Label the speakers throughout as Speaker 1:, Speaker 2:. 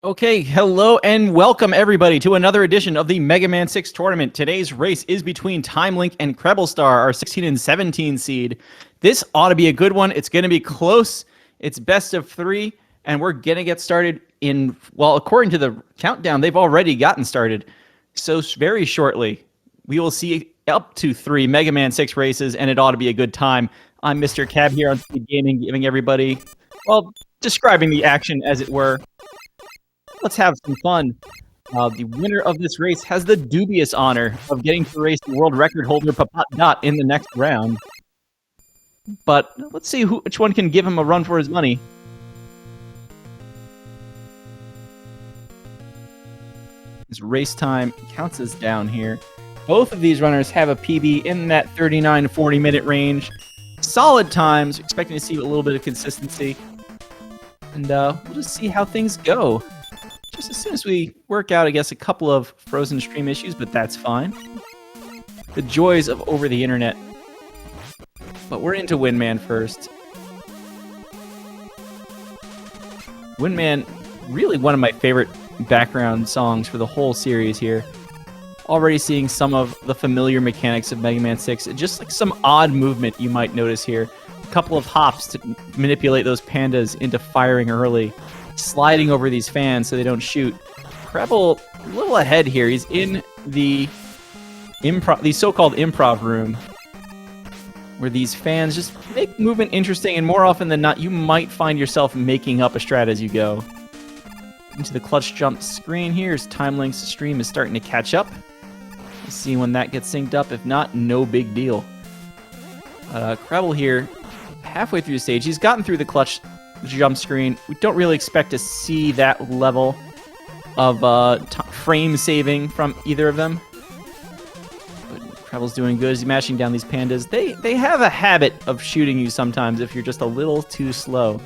Speaker 1: Okay, hello and welcome everybody to another edition of the Mega Man 6 tournament. Today's race is between TimeLink and CrebleStar, our 16 and 17 seed. This ought to be a good one. It's going to be close. It's best of 3, and we're going to get started in, well, according to the countdown, they've already gotten started. So very shortly, we will see up to 3 Mega Man 6 races, and it ought to be a good time. I'm Mr. Cab here on SpeedGaming, giving everybody, well, describing the action as it were. Let's have some fun. The winner of this race has the dubious honor of getting to race the world record holder Papat Dot in the next round. But let's see which one can give him a run for his money. His race time counts as down here. Both of these runners have a PB in that 39 to 40 minute range. Solid times, expecting to see a little bit of consistency. And we'll just see how things go. Just as soon as we work out, I guess, a couple of frozen stream issues, but that's fine. The joys of over the internet. But we're into Windman first. Windman, really one of my favorite background songs for the whole series here. Already seeing some of the familiar mechanics of Mega Man 6. Just like some odd movement you might notice here. A couple of hops to manipulate those pandas into firing early. Sliding over these fans so they don't shoot. Kreble a little ahead here. He's in the so-called improv room where these fans just make movement interesting, and more often than not, you might find yourself making up a strat as you go. Into the clutch jump screen here as TimeLink's stream is starting to catch up. We'll see when that gets synced up. If not, no big deal. Kreble here, halfway through the stage, he's gotten through the clutch jump screen. We don't really expect to see that level of frame saving from either of them. But Kreble's doing good. He's mashing down these pandas. They have a habit of shooting you sometimes if you're just a little too slow.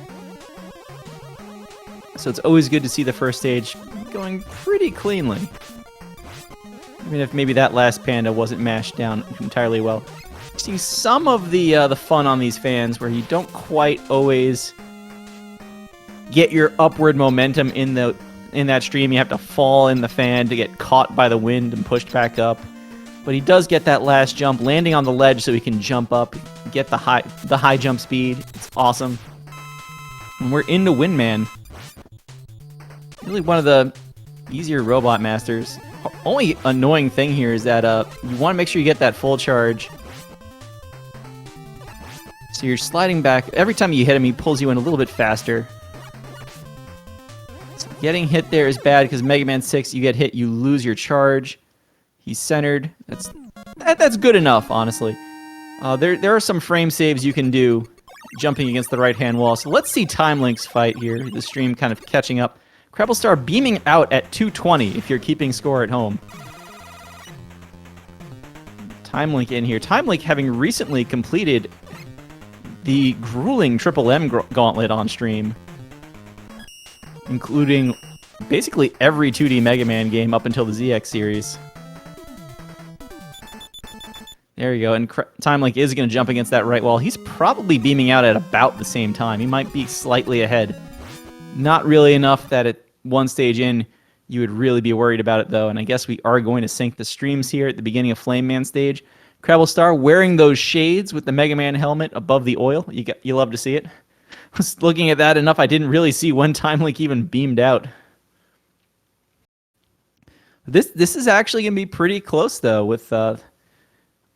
Speaker 1: So it's always good to see the first stage going pretty cleanly. Even if maybe that last panda wasn't mashed down entirely well. You see some of the fun on these fans where you don't quite always get your upward momentum in that stream. You have to fall in the fan to get caught by the wind and pushed back up. But he does get that last jump, landing on the ledge so he can jump up, get the high jump speed. It's awesome. And we're into Windman. Really one of the easier Robot Masters. Only annoying thing here is that you want to make sure you get that full charge. So you're sliding back. Every time you hit him, he pulls you in a little bit faster. Getting hit there is bad because Mega Man 6, you get hit, you lose your charge. He's centered. That's good enough, honestly. There are some frame saves you can do jumping against the right-hand wall. So let's see TimeLink's fight here. The stream kind of catching up. CrebleStar beaming out at 220 if you're keeping score at home. TimeLink in here. TimeLink having recently completed the grueling Triple M gauntlet on stream, including basically every 2D Mega Man game up until the ZX series. There you go, and TimeLink is going to jump against that right wall. He's probably beaming out at about the same time. He might be slightly ahead. Not really enough that at one stage in, you would really be worried about it, though, and I guess we are going to sync the streams here at the beginning of Flame Man stage. CrebleStar wearing those shades with the Mega Man helmet above the oil. You love to see it. Was looking at that enough, I didn't really see when TimeLink even beamed out. This is actually going to be pretty close, though, with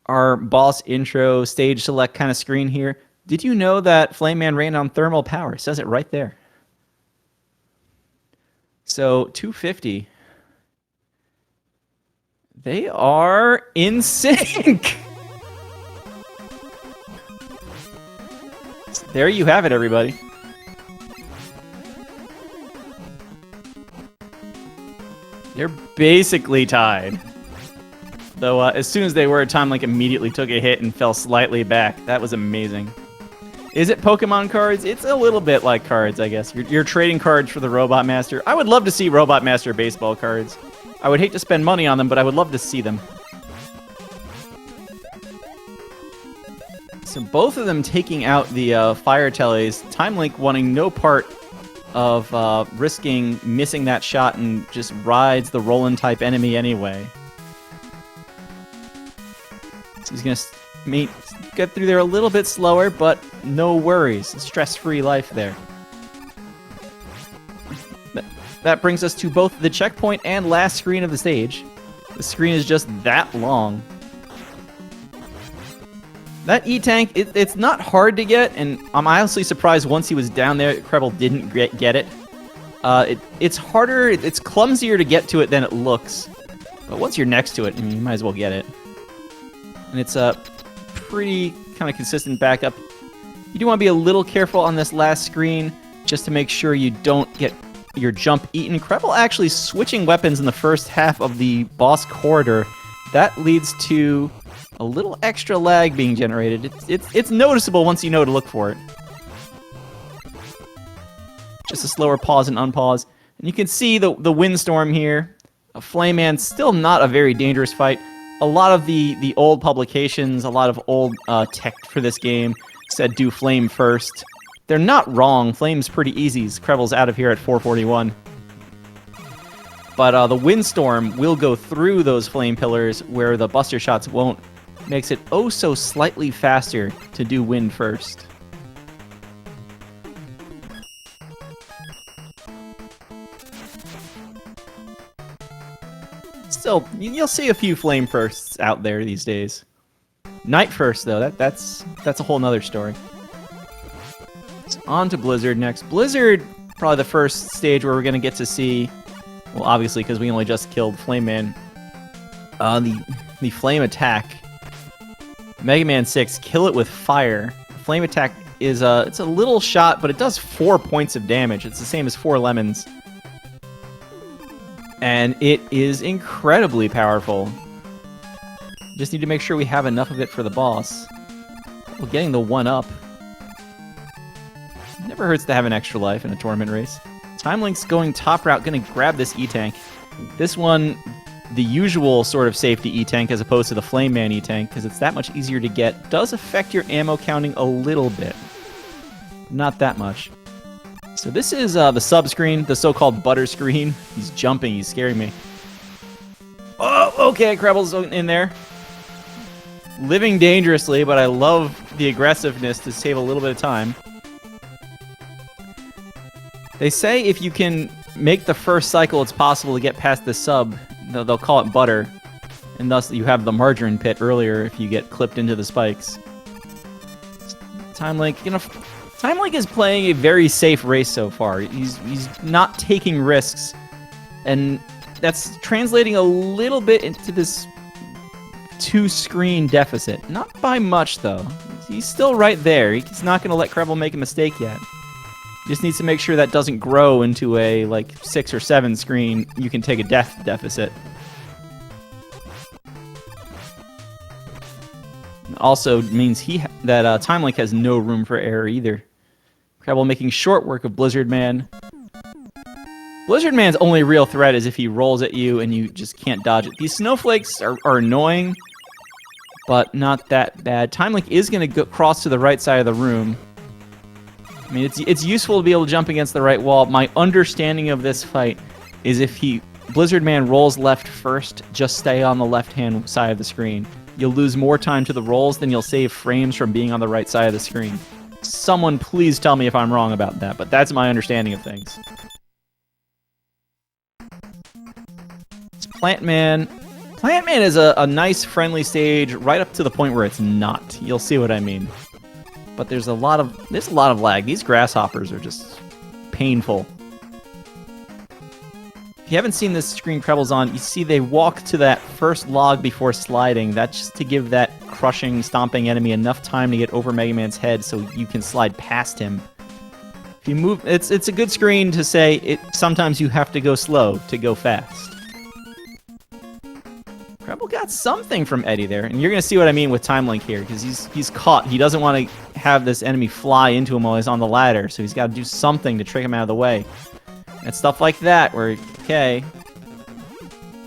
Speaker 1: our boss intro stage select kind of screen here. Did you know that Flame Man ran on thermal power? It says it right there. So, 250. They are in sync! There you have it, everybody. They're basically tied. Though, as soon as they were, TimeLink immediately took a hit and fell slightly back. That was amazing. Is it Pokemon cards? It's a little bit like cards, I guess. You're trading cards for the Robot Master. I would love to see Robot Master baseball cards. I would hate to spend money on them, but I would love to see them. So both of them taking out the fire tellies. TimeLink wanting no part of risking missing that shot and just rides the Roland type enemy anyway. So he's gonna get through there a little bit slower, but no worries. Stress-free life there. That brings us to both the checkpoint and last screen of the stage. The screen is just that long. That E-Tank, it's not hard to get, and I'm honestly surprised once he was down there, Kreble didn't get it. It's harder, it's clumsier to get to it than it looks. But once you're next to it, I mean, you might as well get it. And it's a pretty kind of consistent backup. You do want to be a little careful on this last screen, just to make sure you don't get your jump eaten. Kreble actually switching weapons in the first half of the boss corridor. That leads to a little extra lag being generated. It's noticeable once you know to look for it. Just a slower pause and unpause. And you can see the windstorm here. A Flame Man, still not a very dangerous fight. A lot of the old publications, a lot of old tech for this game said do Flame first. They're not wrong. Flame's pretty easy. Kreble's out of here at 441. But the windstorm will go through those flame pillars where the buster shots won't. Makes it oh so slightly faster to do wind first. Still, you'll see a few flame firsts out there these days. Night first, though, that's a whole nother story. So on to Blizzard next. Blizzard, probably the first stage where we're going to get to see, well, obviously, because we only just killed Flame Man, the flame attack. Mega Man 6, kill it with fire. Flame attack is it's a little shot, but it does 4 points of damage. It's the same as 4 lemons. And it is incredibly powerful. Just need to make sure we have enough of it for the boss. Well, getting the 1-up. Never hurts to have an extra life in a tournament race. TimeLink's going top route, gonna grab this E-Tank. This one, the usual sort of safety E-Tank as opposed to the Flame Man E-Tank, because it's that much easier to get, does affect your ammo counting a little bit. Not that much. So this is the sub-screen, the so-called butter screen. He's jumping, he's scaring me. Oh, okay, Kreble's in there. Living dangerously, but I love the aggressiveness to save a little bit of time. They say if you can make the first cycle, it's possible to get past the sub. They'll call it butter. And thus you have the margarine pit earlier if you get clipped into the spikes. TimeLink, you know, TimeLink is playing a very safe race so far. He's not taking risks. And that's translating a little bit into this 2-screen deficit. Not by much, though. He's still right there. He's not going to let Kreble make a mistake yet. Just needs to make sure that doesn't grow into a, like, 6 or 7 screen. You can take a death deficit. Also means that TimeLink has no room for error either. Kreble making short work of Blizzard Man. Blizzard Man's only real threat is if he rolls at you and you just can't dodge it. These snowflakes are annoying, but not that bad. TimeLink is going to cross to the right side of the room. I mean, it's useful to be able to jump against the right wall. My understanding of this fight is if Blizzard Man rolls left first, just stay on the left-hand side of the screen. You'll lose more time to the rolls than you'll save frames from being on the right side of the screen. Someone please tell me if I'm wrong about that, but that's my understanding of things. It's Plant Man. Plant Man is a nice, friendly stage right up to the point where it's not. You'll see what I mean. But there's a lot of lag. These grasshoppers are just painful. If you haven't seen this screen Kreble's on, you see they walk to that first log before sliding. That's just to give that crushing, stomping enemy enough time to get over Mega Man's head so you can slide past him. If you move, it's a good screen to say sometimes you have to go slow to go fast. Kreble got something from Eddie there, and you're going to see what I mean with TimeLink here, because he's caught. He doesn't want to have this enemy fly into him while he's on the ladder, so he's got to do something to trick him out of the way. And stuff like that, where, okay,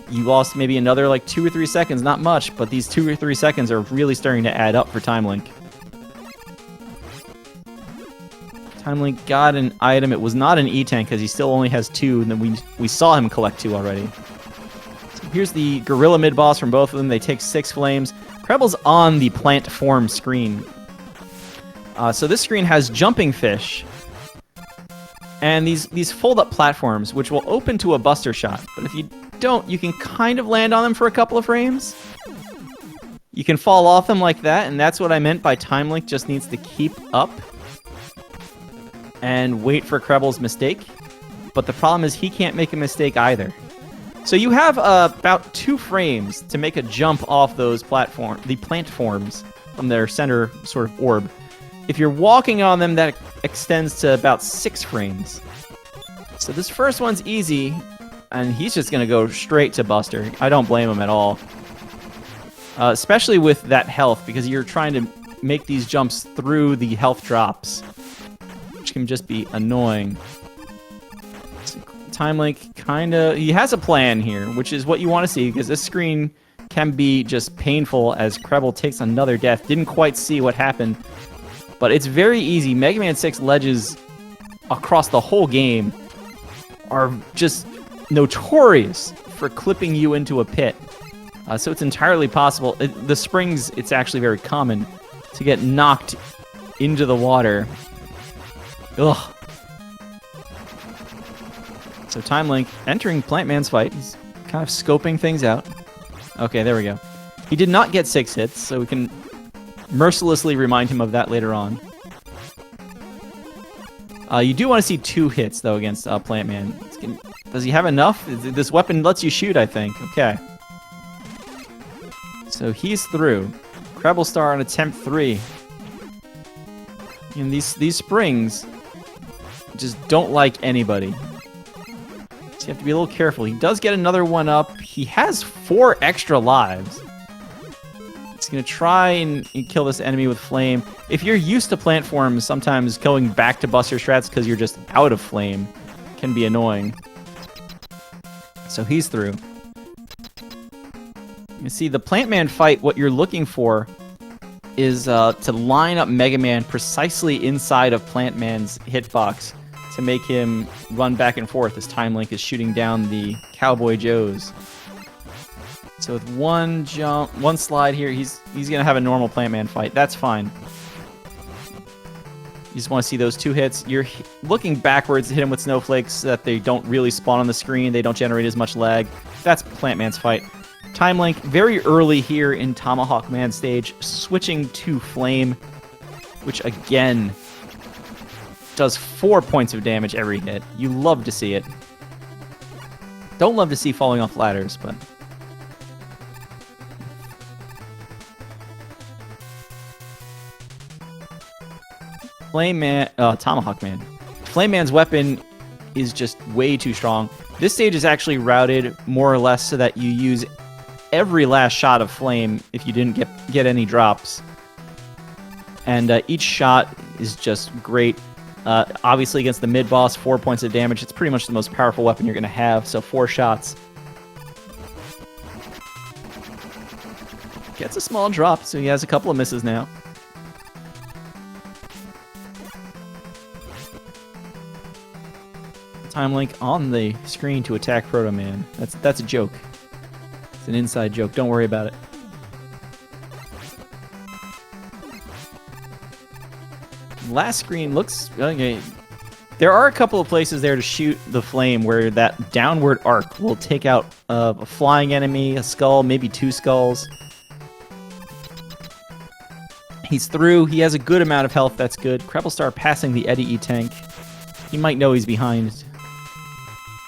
Speaker 1: you lost maybe another like 2 or 3 seconds, not much, but these 2 or 3 seconds are really starting to add up for TimeLink. TimeLink got an item. It was not an E-Tank because he still only has 2, and then we saw him collect 2 already. So here's the Gorilla mid-boss from both of them. They take 6 flames. Kreble's on the plant form screen. So this screen has jumping fish and these fold-up platforms, which will open to a buster shot. But if you don't, you can kind of land on them for a couple of frames. You can fall off them like that, and that's what I meant by TimeLink just needs to keep up and wait for Kreble's mistake. But the problem is he can't make a mistake either. So you have about 2 frames to make a jump off those the plant forms from their center sort of orb. If you're walking on them, that extends to about 6 frames. So this first one's easy, and he's just going to go straight to Buster. I don't blame him at all. Especially with that health, because you're trying to make these jumps through the health drops, which can just be annoying. TimeLink he has a plan here, which is what you want to see, because this screen can be just painful as Kreble takes another death. Didn't quite see what happened, but it's very easy. Mega Man 6 ledges across the whole game are just notorious for clipping you into a pit. So it's entirely possible. The springs, it's actually very common to get knocked into the water. Ugh. So TimeLink entering Plant Man's fight. He's kind of scoping things out. Okay, there we go. He did not get 6 hits, so we can mercilessly remind him of that later on. You do want to see 2 hits, though, against Plant Man. Does he have enough? This weapon lets you shoot, I think. Okay. So he's through. CrebleStar on attempt 3. And these springs just don't like anybody. So you have to be a little careful. He does get another one up. He has 4 extra lives. He's going to try and kill this enemy with flame. If you're used to plant forms, sometimes going back to Buster strats because you're just out of flame can be annoying. So he's through. You see, the Plant Man fight, what you're looking for is to line up Mega Man precisely inside of Plant Man's hitbox to make him run back and forth as TimeLink is shooting down the Cowboy Joes. So with one jump, one slide here, he's gonna have a normal Plant Man fight. That's fine. You just want to see those 2 hits. You're looking backwards to hit him with snowflakes so that they don't really spawn on the screen. They don't generate as much lag. That's Plant Man's fight. TimeLink very early here in Tomahawk Man stage, switching to Flame, which again does 4 points of damage every hit. You love to see it. Don't love to see falling off ladders, but Tomahawk Man. Flame Man's weapon is just way too strong. This stage is actually routed more or less so that you use every last shot of flame if you didn't get any drops. And each shot is just great. Obviously against the mid-boss, 4 points of damage. It's pretty much the most powerful weapon you're going to have, so 4 shots. Gets a small drop, so he has a couple of misses now. TimeLink on the screen to attack Proto Man. That's a joke. It's an inside joke. Don't worry about it. Last screen looks okay. There are a couple of places there to shoot the flame where that downward arc will take out a flying enemy, a skull, maybe 2 skulls. He's through. He has a good amount of health. That's good. CrebleStar passing the Eddie E tank. He might know he's behind.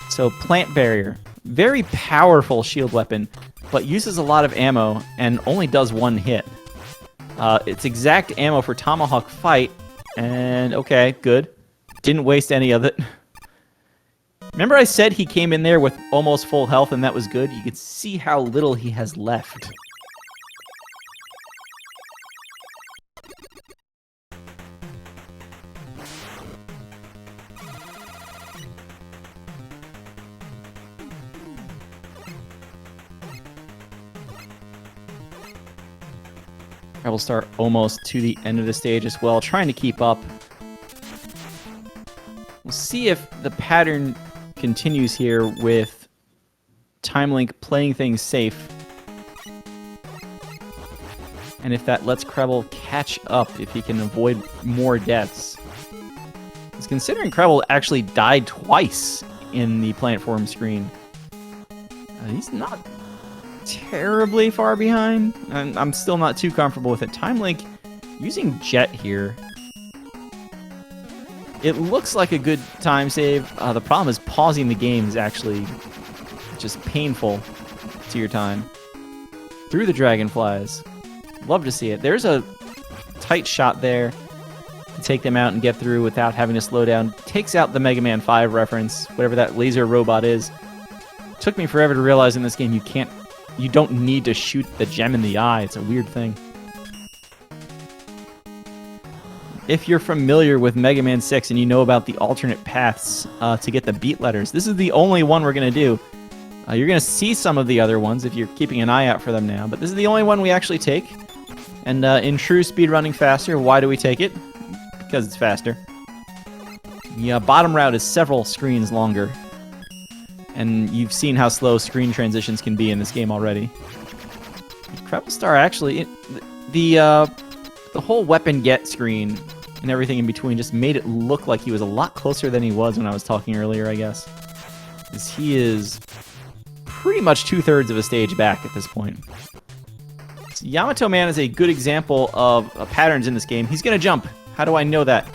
Speaker 1: So Plant Barrier. Very powerful shield weapon, but uses a lot of ammo and only does 1 hit. It's exact ammo for Tomahawk fight, and okay, good. Didn't waste any of it. Remember I said he came in there with almost full health and that was good? You can see how little he has left. CrebleStar almost to the end of the stage as well, trying to keep up. see if the pattern continues here with TimeLink playing things safe. And if that lets Kreble catch up, if he can avoid more deaths. Because considering Kreble actually died twice in the platform screen, he's not terribly far behind. I'm still not too comfortable with it. TimeLink using Jet here. It looks like a good time save. The problem is pausing the game is actually just painful to your time. Through the dragonflies. Love to see it. There's a tight shot there to take them out and get through without having to slow down. Takes out the Mega Man 5 reference, whatever that laser robot is. Took me forever to realize in this game you don't need to shoot the gem in the eye. It's a weird thing. If you're familiar with Mega Man 6 and you know about the alternate paths to get the beat letters, this is the only one we're going to do. You're going to see some of the other ones if you're keeping an eye out for them now, but this is the only one we actually take. And in true speedrunning faster, why do we take it? Because it's faster. The bottom route is several screens longer. And you've seen how slow screen transitions can be in this game already. CrebleStar actually, the whole weapon get screen and everything in between just made it look like he was a lot closer than he was when I was talking earlier, I guess. Because he is pretty much 2/3 of a stage back at this point. So Yamato Man is a good example of patterns in this game. He's going to jump. How do I know that?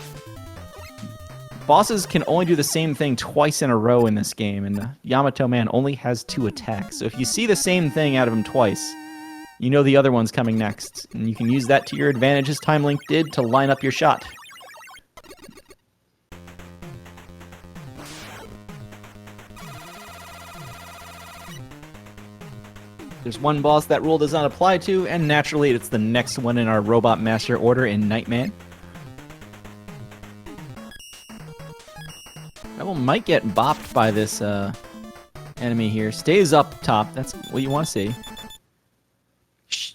Speaker 1: Bosses can only do the same thing twice in a row in this game, and Yamato Man only has 2 attacks. So if you see the same thing out of him twice, you know the other one's coming next, and you can use that to your advantage as TimeLink did to line up your shot. There's one boss that rule does not apply to, and naturally it's the next one in our Robot Master order in Nightman. Kreble might get bopped by this enemy here. Stays up top. That's what you want to see.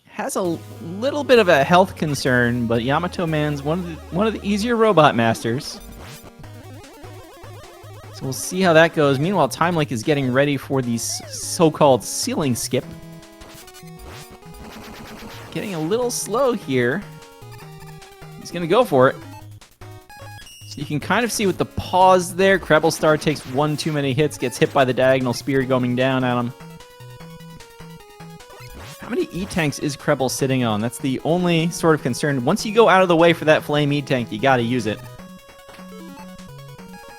Speaker 1: Has a little bit of a health concern, but Yamato Man's one of the easier Robot Masters. So we'll see how that goes. Meanwhile, TimeLink is getting ready for the so-called ceiling skip. Getting a little slow here. He's going to go for it. So you can kind of see with the pause there, CrebleStar takes one too many hits, gets hit by the diagonal spear going down at him. How many E-tanks is Kreble sitting on? That's the only sort of concern. Once you go out of the way for that flame E-tank, you got to use it.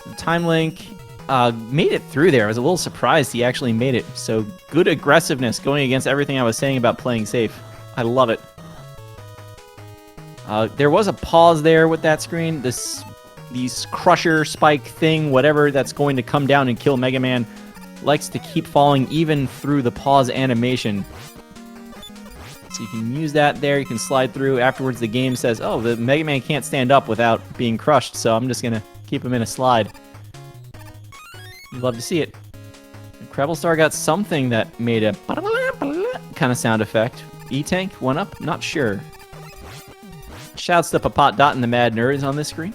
Speaker 1: So TimeLink made it through there. I was a little surprised he actually made it. So good aggressiveness going against everything I was saying about playing safe. I love it. There was a pause there with that screen. These crusher spike thing, whatever that's going to come down and kill Mega Man, likes to keep falling even through the pause animation. So you can use that there. You can slide through. Afterwards, the game says, oh, the Mega Man can't stand up without being crushed, so I'm just going to keep him in a slide. You'd love to see it. And CrebleStar got something that made a kind of sound effect. E-Tank, 1-up? Not sure. Shouts to Papat Dot and the Mad Nerds on this screen.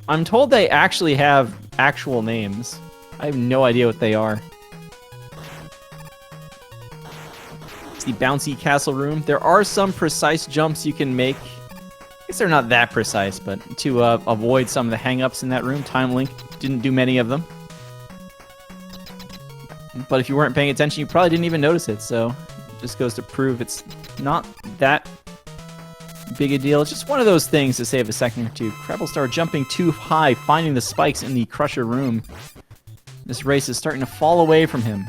Speaker 1: I'm told they actually have actual names. I have no idea what they are. It's the bouncy castle room. There are some precise jumps you can make. I guess they're not that precise, but to avoid some of the hang-ups in that room, TimeLink didn't do many of them. But if you weren't paying attention, you probably didn't even notice it, so it just goes to prove it's not that big a deal. It's just one of those things to save a second or two. CrebleStar jumping too high, finding the spikes in the crusher room. This race is starting to fall away from him.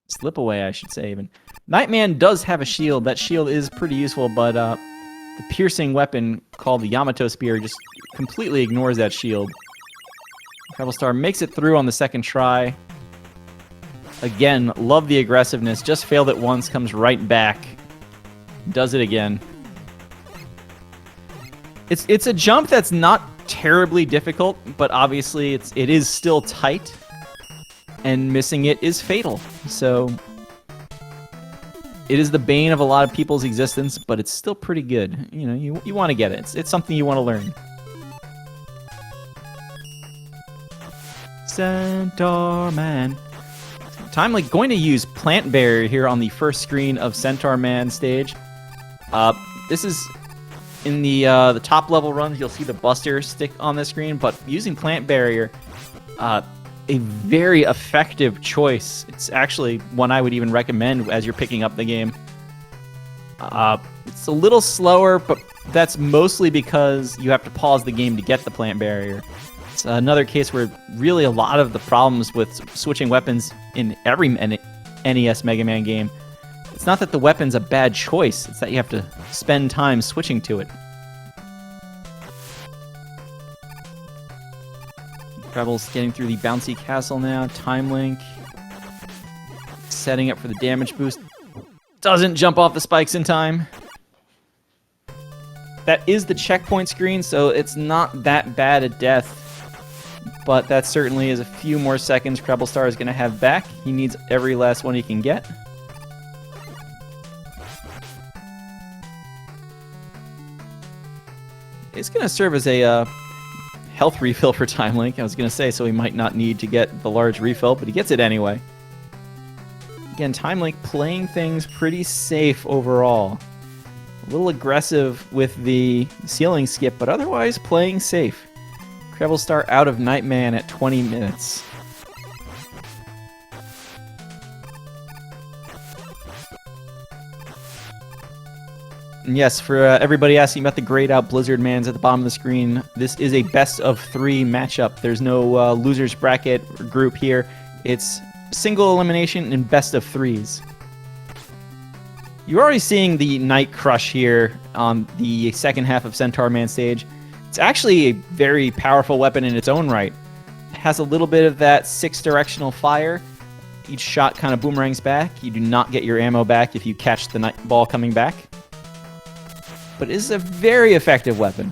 Speaker 1: Slip away, I should say, even. Nightman does have a shield. That shield is pretty useful, but the piercing weapon called the Yamato Spear just completely ignores that shield. CrebleStar makes it through on the second try. Again, love the aggressiveness. Just failed it once, comes right back. Does it again. It's a jump that's not terribly difficult, but obviously it is still tight, and missing it is fatal. So It is the bane of a lot of people's existence, but it's still pretty good. You know, you want to get it. It's something you want to learn. Centaur Man. TimeLink going to use Plant Barrier here on the first screen of Centaur Man stage. This is in the top level runs. You'll see the Buster stick on the screen, but using Plant Barrier, a very effective choice. It's actually one I would even recommend as you're picking up the game. It's a little slower, but that's mostly because you have to pause the game to get the Plant Barrier. It's another case where really a lot of the problems with switching weapons in every NES Mega Man game, it's not that the weapon's a bad choice, it's that you have to spend time switching to it. Rebel's getting through the bouncy castle now. TimeLink setting up for the damage boost. Doesn't jump off the spikes in time. That is the checkpoint screen, so it's not that bad a death. But that certainly is a few more seconds CrebleStar is going to have back. He needs every last one he can get. It's going to serve as a health refill for TimeLink. I was going to say, so he might not need to get the large refill, but he gets it anyway. Again, TimeLink playing things pretty safe overall. A little aggressive with the ceiling skip, but otherwise playing safe. CrebleStar out of Nightman at 20 minutes. And yes, for everybody asking about the grayed out Blizzard Mans at the bottom of the screen, this is a best of 3 matchup. There's no losers bracket group here. It's single elimination and best of 3s. You're already seeing the Night Crush here on the second half of Centaur Man stage. It's actually a very powerful weapon in its own right. It has a little bit of that 6-directional fire. Each shot kind of boomerangs back. You do not get your ammo back if you catch the night ball coming back. But it is a very effective weapon.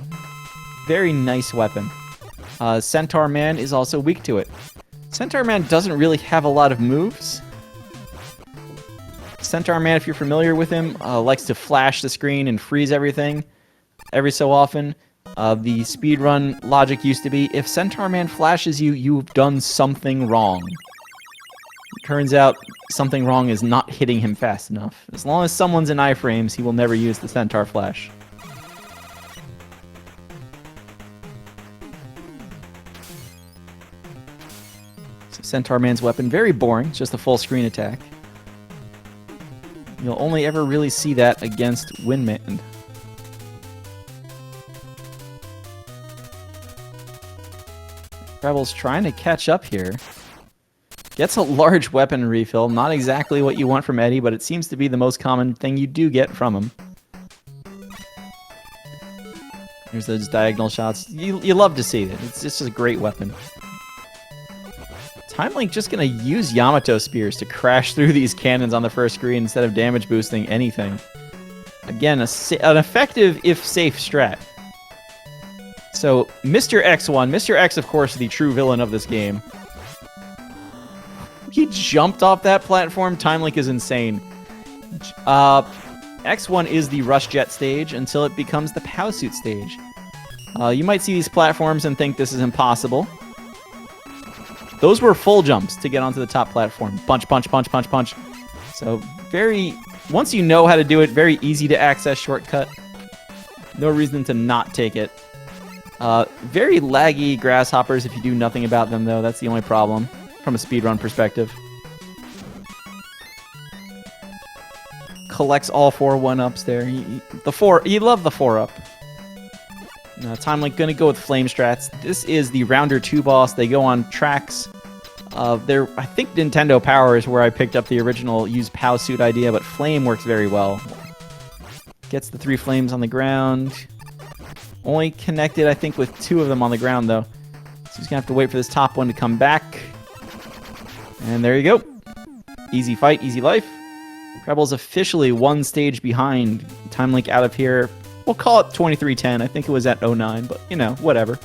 Speaker 1: Very nice weapon. Centaur Man is also weak to it. Centaur Man doesn't really have a lot of moves. Centaur Man, if you're familiar with him, likes to flash the screen and freeze everything every so often. The speedrun logic used to be, if Centaur Man flashes you, you've done something wrong. It turns out something wrong is not hitting him fast enough. As long as someone's in iframes, he will never use the Centaur Flash. So Centaur Man's weapon, very boring, just a full screen attack. You'll only ever really see that against Windman. Rebel's trying to catch up here. Gets a large weapon refill. Not exactly what you want from Eddie, but it seems to be the most common thing you do get from him. Here's those diagonal shots. You love to see it. It's just a great weapon. TimeLink just going to use Yamato Spears to crash through these cannons on the first screen instead of damage boosting anything. Again, an effective, if safe, strat. So, Mr. X1. Mr. X, of course, the true villain of this game. He jumped off that platform. TimeLink is insane. X1 is the Rush Jet stage until it becomes the Pow Suit stage. You might see these platforms and think this is impossible. Those were full jumps to get onto the top platform. Punch, punch, punch, punch, punch. So, once you know how to do it, very easy to access shortcut. No reason to not take it. Very laggy grasshoppers if you do nothing about them, though. That's the only problem from a speedrun perspective. Collects all 4 1-ups there. You love the 4-up. TimeLink gonna go with flame strats. This is the Rounder 2 boss. They go on tracks. I think Nintendo Power is where I picked up the original use POW suit idea, but flame works very well. Gets the 3 flames on the ground. Only connected, I think, with 2 of them on the ground, though. So he's gonna have to wait for this top one to come back. And there you go. Easy fight, easy life. Rebel's officially 1 stage behind. TimeLink out of here. We'll call it 23:10. I think it was at 09, but, you know, whatever.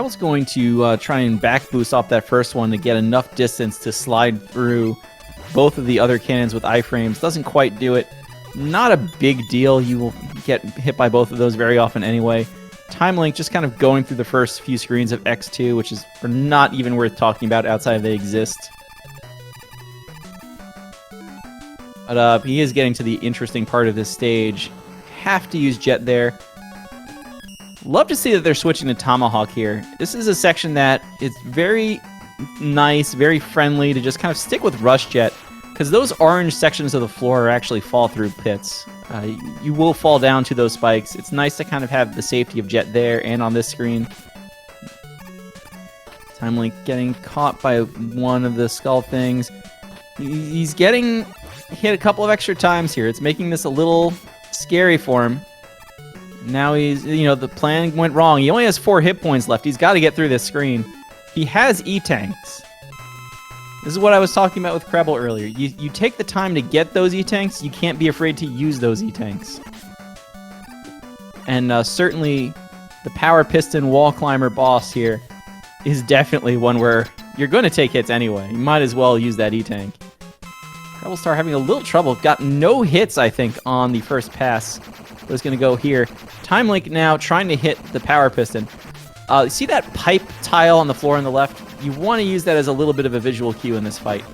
Speaker 1: Kreble's going to try and back boost off that first one to get enough distance to slide through both of the other cannons with iframes. Doesn't quite do it. Not a big deal. You will get hit by both of those very often anyway. TimeLink just kind of going through the first few screens of X2, which is not even worth talking about outside of they exist. But he is getting to the interesting part of this stage. Have to use Jet there. Love to see that they're switching to Tomahawk here. This is a section that is very nice, very friendly to just kind of stick with Rush Jet, because those orange sections of the floor actually fall-through pits. You will fall down to those spikes. It's nice to kind of have the safety of Jet there and on this screen. TimeLink getting caught by one of the skull things. He's getting hit a couple of extra times here. It's making this a little scary for him. Now he's, the plan went wrong. He only has 4 hit points left. He's got to get through this screen. He has E-Tanks. This is what I was talking about with Kreble earlier. You take the time to get those E-Tanks, you can't be afraid to use those E-Tanks. And certainly the Power Piston Wall Climber boss here is definitely one where you're going to take hits anyway. You might as well use that E-Tank. CrebleStar having a little trouble. Got no hits, I think, on the first pass. But it's going to go here. TimeLink now trying to hit the Power Piston. See that pipe tile on the floor on the left? You want to use that as a little bit of a visual cue in this fight.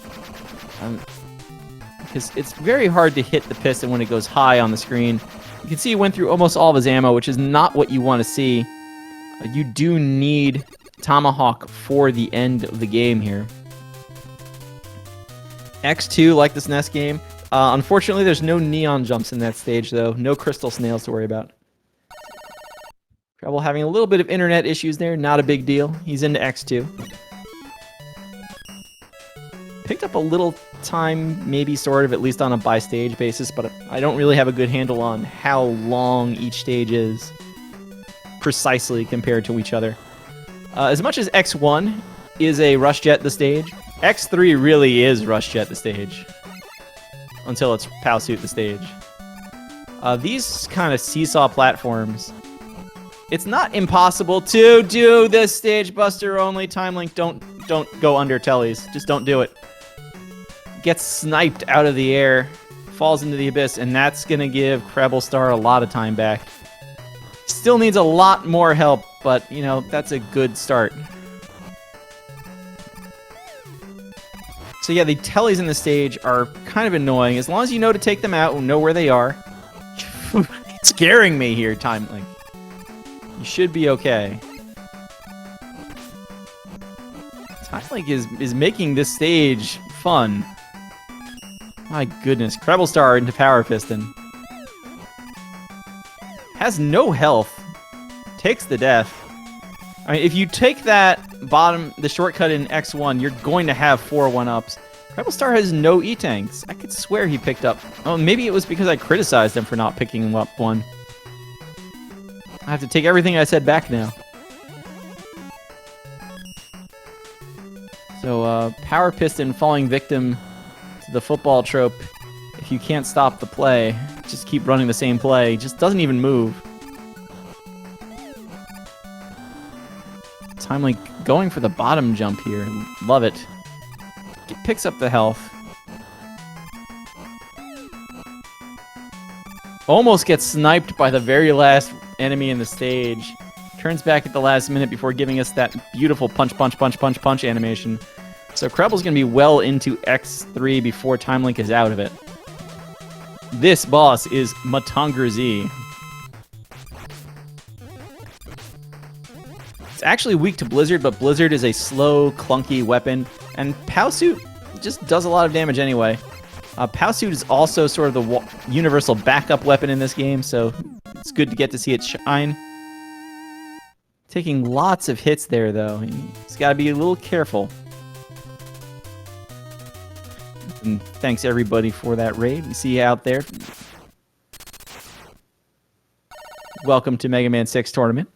Speaker 1: Because it's very hard to hit the piston when it goes high on the screen. You can see he went through almost all of his ammo, which is not what you want to see. You do need Tomahawk for the end of the game here. X2, like this NES game. Unfortunately, there's no neon jumps in that stage, though. No crystal snails to worry about. Kreble having a little bit of internet issues there. Not a big deal. He's into X2. Picked up a little time, maybe sort of, at least on a by-stage basis, but I don't really have a good handle on how long each stage is precisely compared to each other. As much as X1 is a Rush Jet the stage, X3 really is Rush Jet the stage. Until it's POW Suit the stage. These kind of seesaw platforms, it's not impossible to do this stage buster only. TimeLink, don't go under tellies. Just don't do it. Gets sniped out of the air, falls into the abyss, and that's going to give CrebleStar a lot of time back. Still needs a lot more help, but, that's a good start. So yeah, the tellies in the stage are kind of annoying. As long as you know to take them out and know where they are. It's scaring me here, TimeLink. You should be okay. TimeLink is making this stage fun. My goodness, CrebleStar into Power Piston. Has no health. Takes the death. I mean, if you take that the shortcut in X1, you're going to have 4 1-ups. CrebleStar has no E-Tanks. I could swear he picked up... Oh, maybe it was because I criticized him for not picking up one. I have to take everything I said back now. So, Power Piston falling victim to the football trope. If you can't stop the play, just keep running the same play. Just doesn't even move. TimeLink going for the bottom jump here. Love it. Picks up the health. Almost gets sniped by the very last enemy in the stage. Turns back at the last minute before giving us that beautiful punch, punch, punch, punch, punch animation. So Kreble's going to be well into X3 before TimeLink is out of it. This boss is Matangr Z. It's actually weak to Blizzard, but Blizzard is a slow, clunky weapon, and POW Suit just does a lot of damage anyway. POW Suit is also sort of the universal backup weapon in this game, so it's good to get to see it shine. Taking lots of hits there, though. He's got to be a little careful. And thanks, everybody, for that raid. We see you out there. Welcome to Mega Man 6 Tournament.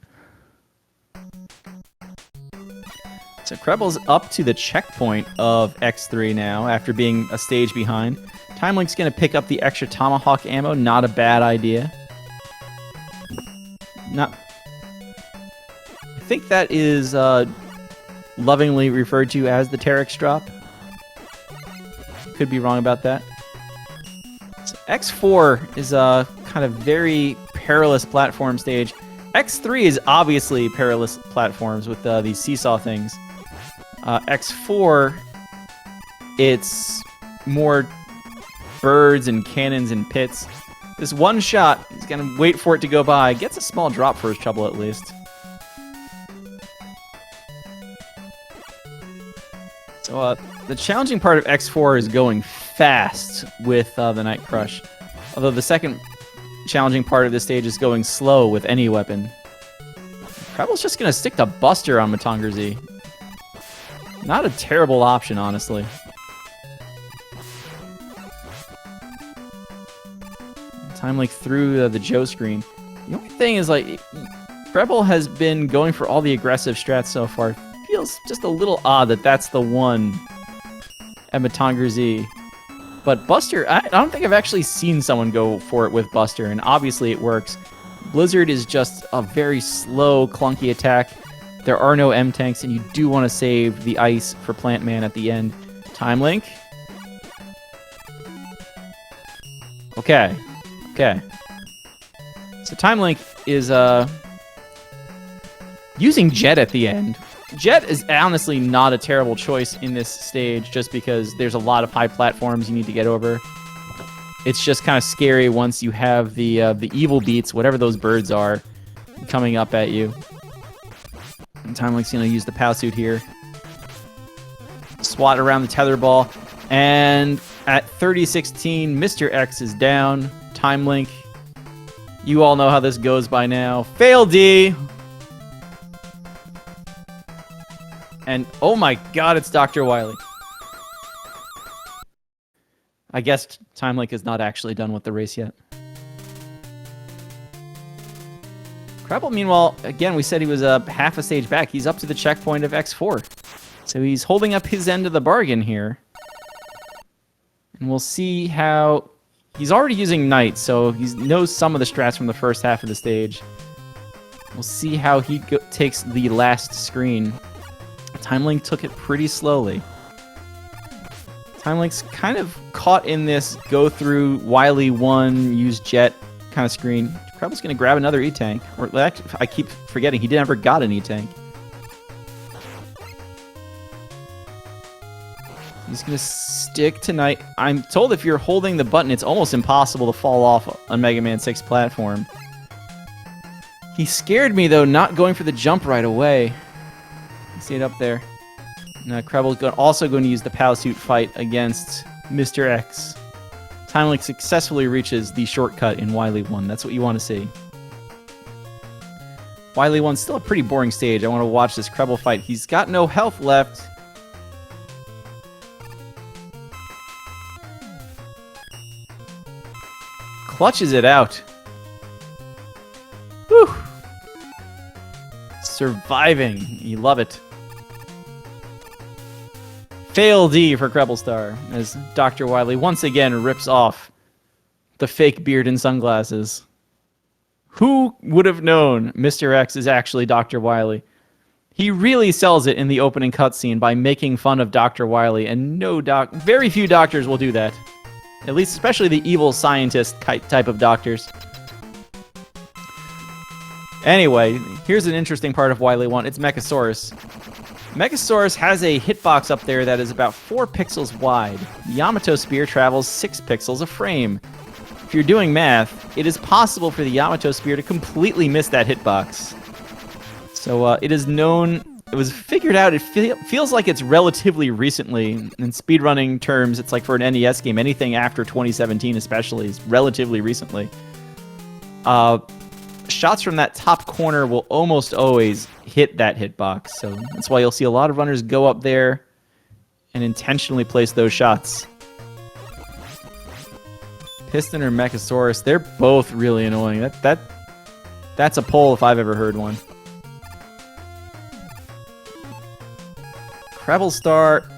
Speaker 1: So Kreble's up to the checkpoint of X3 now, after being a stage behind. TimeLink's going to pick up the extra Tomahawk ammo. Not a bad idea. I think that is lovingly referred to as the Terex drop. Could be wrong about that. So X4 is a kind of very perilous platform stage. X3 is obviously perilous platforms with these seesaw things. X4, it's more birds and cannons and pits. This one shot, he's going to wait for it to go by. Gets a small drop for his trouble, at least. So the challenging part of X4 is going fast with the Night Crush. Although the second challenging part of this stage is going slow with any weapon. Creble's just going to stick to Buster on Matongar Z. Not a terrible option, honestly. TimeLink through the Joe screen. The only thing is, like, Creble has been going for all the aggressive strats so far. Feels just a little odd that that's the one at Matongar Z. But Buster, I don't think I've actually seen someone go for it with Buster, and obviously it works. Blizzard is just a very slow, clunky attack. There are no M-tanks, and you do want to save the ice for Plant Man at the end. TimeLink. Okay. Okay. So TimeLink is using Jet at the end. Jet is honestly not a terrible choice in this stage just because there's a lot of high platforms you need to get over. It's just kind of scary once you have the evil beats, whatever those birds are, coming up at you. And TimeLink's going to use the POW suit here. Swat around the tether ball. And at 30-16, Mr. X is down. TimeLink. You all know how this goes by now. Fail D! And oh my god, it's Dr. Wily. I guess TimeLink is not actually done with the race yet. Creble, meanwhile, again, we said he was half a stage back. He's up to the checkpoint of X4. So he's holding up his end of the bargain here. And we'll see how... He's already using Knight, so he knows some of the strats from the first half of the stage. We'll see how he takes the last screen. TimeLink took it pretty slowly. TimeLink's kind of caught in this go through Wily 1, use Jet kind of screen. Creble's going to grab another E-Tank. Or I keep forgetting, he never got an E-Tank. He's going to stick to Knight. I'm told if you're holding the button, it's almost impossible to fall off on Mega Man 6 platform. He scared me, though, not going for the jump right away. You see it up there. Now, Creble's also going to use the POW suit fight against Mr. X. TimeLink successfully reaches the shortcut in Wily 1. That's what you want to see. Wily 1's still a pretty boring stage. I want to watch this Creble fight. He's got no health left. Clutches it out. Whew. Surviving. You love it. Fail D for CrebleStar as Dr. Wily once again rips off the fake beard and sunglasses. Who would have known Mr. X is actually Dr. Wily? He really sells it in the opening cutscene by making fun of Dr. Wily, and very few doctors will do that. At least, especially the evil scientist type of doctors. Anyway, here's an interesting part of Wily 1. It's Mechasaurus. Mechasaurus has a hitbox up there that is about 4 pixels wide. The Yamato Spear travels 6 pixels a frame. If you're doing math, it is possible for the Yamato Spear to completely miss that hitbox. So it is known, it was figured out, it feels like it's relatively recently. In speedrunning terms, it's like for an NES game, anything after 2017 especially is relatively recently. Shots from that top corner will almost always hit that hitbox, so that's why you'll see a lot of runners go up there and intentionally place those shots. Piston or Mechasaurus, they're both really annoying. That's a pull if I've ever heard one. CrebleStar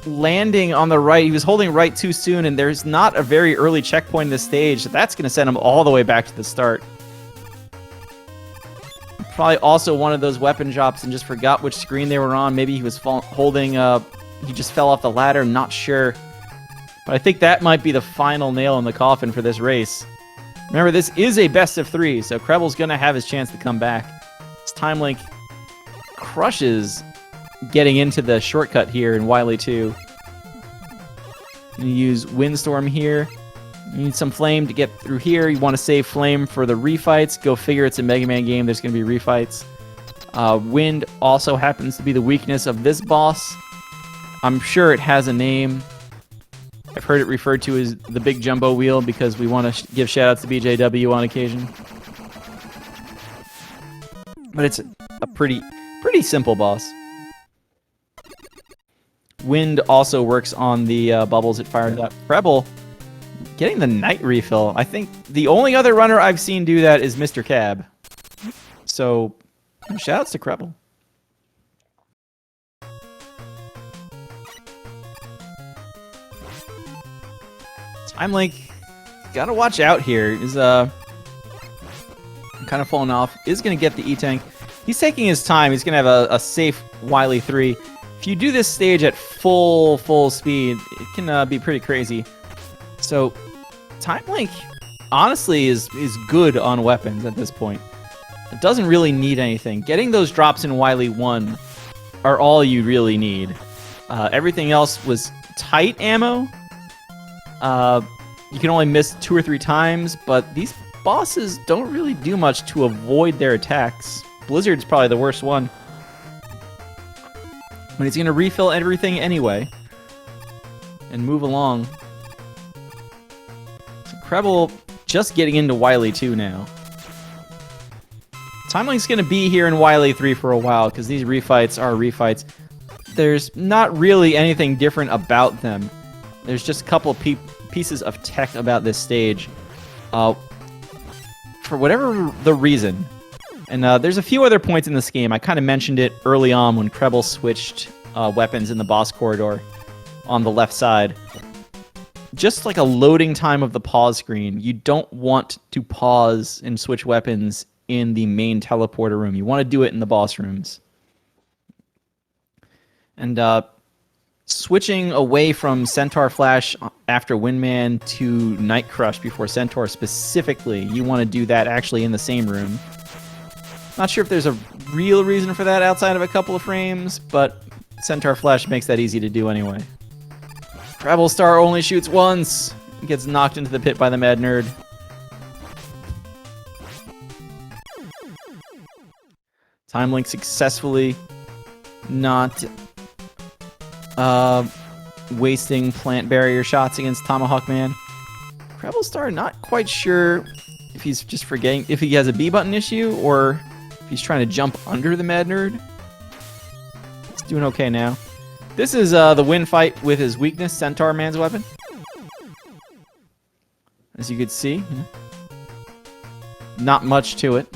Speaker 1: landing on the right. He was holding right too soon, and there's not a very early checkpoint in this stage, so that's going to send him all the way back to the start. Probably also one of those weapon drops and just forgot which screen they were on. Maybe he was holding, he just fell off the ladder, not sure. But I think that might be the final nail in the coffin for this race. Remember, this is a best of 3, so Kreble's going to have his chance to come back. This TimeLink crushes getting into the shortcut here in Wily 2. You use Windstorm here. You need some Flame to get through here. You want to save Flame for the refights. Go figure, it's a Mega Man game. There's going to be refights. Wind also happens to be the weakness of this boss. I'm sure it has a name. I've heard it referred to as the Big Jumbo Wheel because we want to give shoutouts to BJW on occasion. But it's a pretty simple boss. Wind also works on the bubbles it fires up. Treble getting the night refill. I think the only other runner I've seen do that is Mr. Cab. So, shoutouts to Kreble. TimeLink, gotta watch out here. Is kind of falling off. Is gonna get the E-Tank. He's taking his time. He's gonna have a safe Wily 3. If you do this stage at full speed, it can be pretty crazy. So, TimeLink honestly is good on weapons at this point. It doesn't really need anything. Getting those drops in Wily 1 are all you really need. Everything else was tight ammo. You can only miss 2 or 3 times, but these bosses don't really do much to avoid their attacks. Blizzard's probably the worst one. But he's going to refill everything anyway. And move along. So Kreble just getting into Wily 2 now. TimeLink's going to be here in Wily 3 for a while, because these refights are refights. There's not really anything different about them. There's just a couple pieces of tech about this stage. For whatever the reason. And there's a few other points in this game. I kind of mentioned it early on when Kreble switched weapons in the boss corridor on the left side. Just like a loading time of the pause screen. You don't want to pause and switch weapons in the main teleporter room. You want to do it in the boss rooms. And switching away from Centaur Flash after Windman to Night Crush before Centaur specifically, you want to do that actually in the same room. Not sure if there's a real reason for that outside of a couple of frames, but Centaur Flash makes that easy to do anyway. CrebleStar only shoots once. Gets knocked into the pit by the Mad Nerd. TimeLink successfully not wasting plant barrier shots against Tomahawk Man. CrebleStar not quite sure if he's just forgetting if he has a B button issue or if he's trying to jump under the Mad Nerd. He's doing okay now. This is the win fight with his weakness, Centaur Man's weapon. As you could see, not much to it.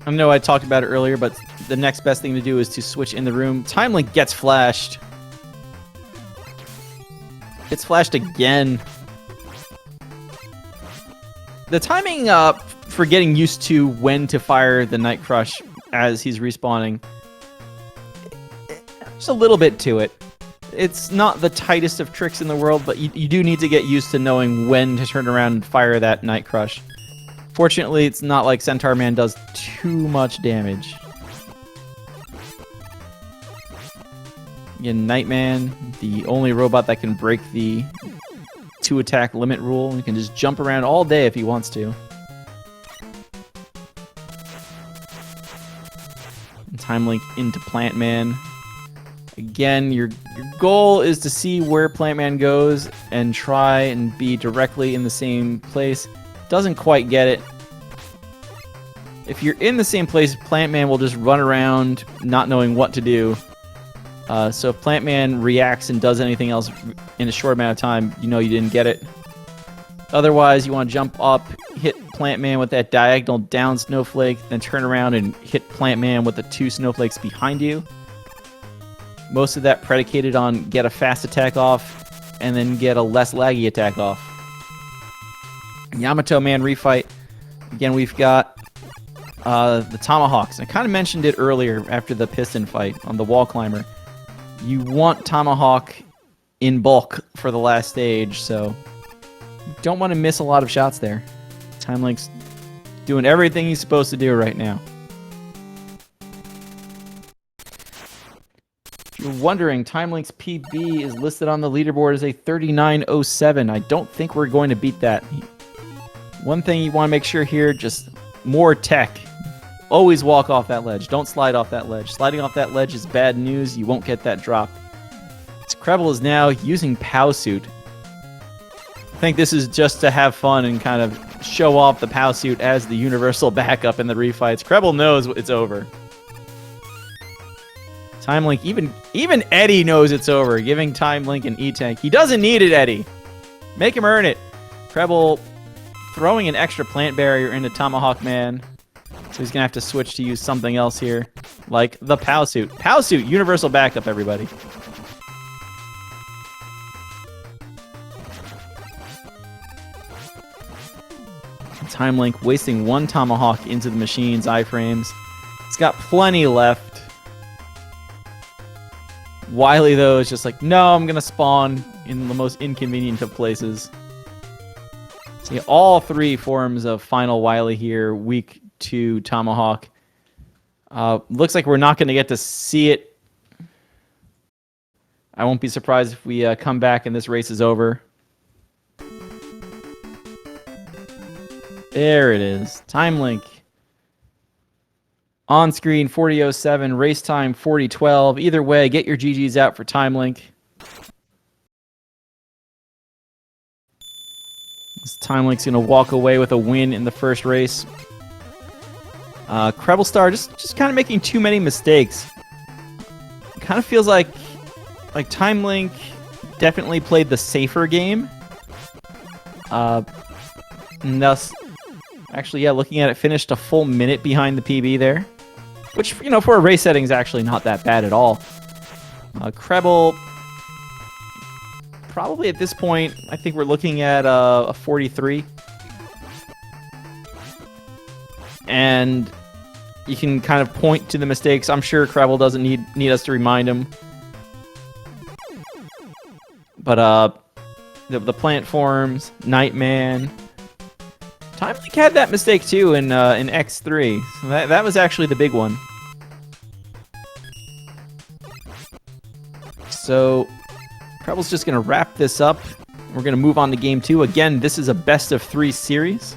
Speaker 1: I know I talked about it earlier, but the next best thing to do is to switch in the room. TimeLink gets flashed. Gets flashed again. The timing for getting used to when to fire the Night Crush as he's respawning, just a little bit to it. It's not the tightest of tricks in the world, but you do need to get used to knowing when to turn around and fire that Night Crush. Fortunately, it's not like Centaur Man does too much damage. Again, Nightman, the only robot that can break the 2-attack limit rule. He can just jump around all day if he wants to. And TimeLink into Plant Man. Again, your goal is to see where Plant Man goes and try and be directly in the same place. Doesn't quite get it. If you're in the same place, Plant Man will just run around not knowing what to do. So if Plant Man reacts and does anything else in a short amount of time, you know you didn't get it. Otherwise, you want to jump up, hit Plant Man with that diagonal down snowflake, then turn around and hit Plant Man with the 2 snowflakes behind you. Most of that predicated on get a fast attack off and then get a less laggy attack off. Yamato Man refight. Again, we've got the Tomahawks. I kind of mentioned it earlier after the piston fight on the wall climber. You want Tomahawk in bulk for the last stage, so you don't want to miss a lot of shots there. TimeLink's doing everything he's supposed to do right now. If you're wondering, TimeLink's PB is listed on the leaderboard as a 39:07. I don't think we're going to beat that. One thing you want to make sure here, just more tech. Always walk off that ledge. Don't slide off that ledge. Sliding off that ledge is bad news. You won't get that drop. Creble is now using POW suit. I think this is just to have fun and kind of show off the POW suit as the universal backup in the refights. Creble knows it's over. TimeLink, even Eddie knows it's over, giving TimeLink an E-Tank. He doesn't need it, Eddie. Make him earn it. Creble throwing an extra plant barrier into Tomahawk Man. So he's going to have to switch to use something else here, like the POW suit. POW suit, universal backup, everybody. TimeLink wasting one Tomahawk into the machine's iframes. He's got plenty left. Wily, though, is just like, no, I'm going to spawn in the most inconvenient of places. See, all three forms of Final Wily here, weak to Tomahawk. Looks like we're not going to get to see it. I won't be surprised if we come back and this race is over. There it is. TimeLink. On screen 40:07, race time 40:12. Either way, get your GGs out for TimeLink. TimeLink's going to walk away with a win in the first race. CrebleStar just kind of making too many mistakes. It kind of feels like TimeLink definitely played the safer game. And thus, actually, yeah, looking at it, finished a full minute behind the PB there. Which, you know, for a race setting is actually not that bad at all. Creble, probably at this point, I think we're looking at a 43. And you can kind of point to the mistakes. I'm sure Creble doesn't need us to remind him. But the plant forms, Nightman. TimeLink had that mistake too in X3. So that was actually the big one. So Creble's just going to wrap this up. We're going to move on to Game 2. Again, this is a best-of-3 series.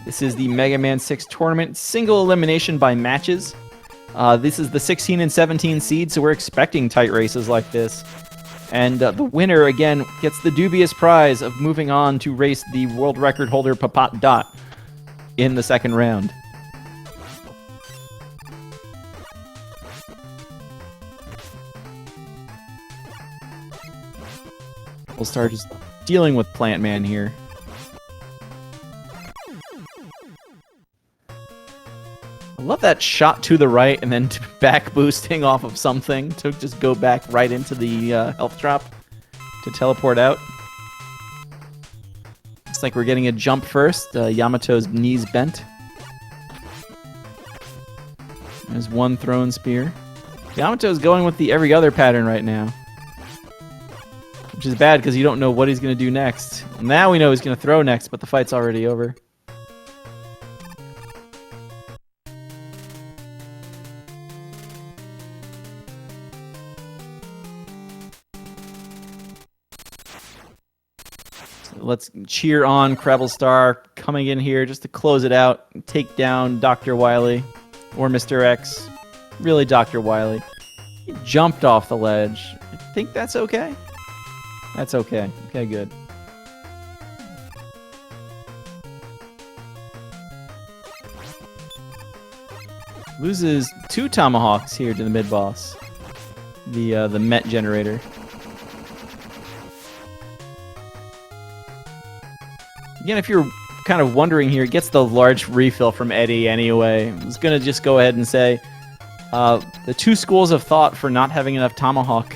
Speaker 1: This is the Mega Man 6 tournament, single elimination by matches. This is the 16 and 17 seed, so we're expecting tight races like this. And the winner, again, gets the dubious prize of moving on to race the world record holder Papat Dot in the second round. We'll start just dealing with Plant Man here. I love that shot to the right and then back boosting off of something to just go back right into the health drop to teleport out. Looks like we're getting a jump first. Yamato's knees bent. There's one thrown spear. Yamato's going with the every other pattern right now. Which is bad because you don't know what he's going to do next. Now we know he's going to throw next, but the fight's already over. Let's cheer on CrebleStar coming in here just to close it out, take down Dr. Wily or Mr. X. Really, Dr. Wily. He jumped off the ledge. I think that's okay. That's okay. Okay, good. Loses 2 Tomahawks here to the mid-boss. The Met generator. Again, if you're kind of wondering here, it gets the large refill from Eddie anyway. I was going to just go ahead and say the 2 schools of thought for not having enough Tomahawk.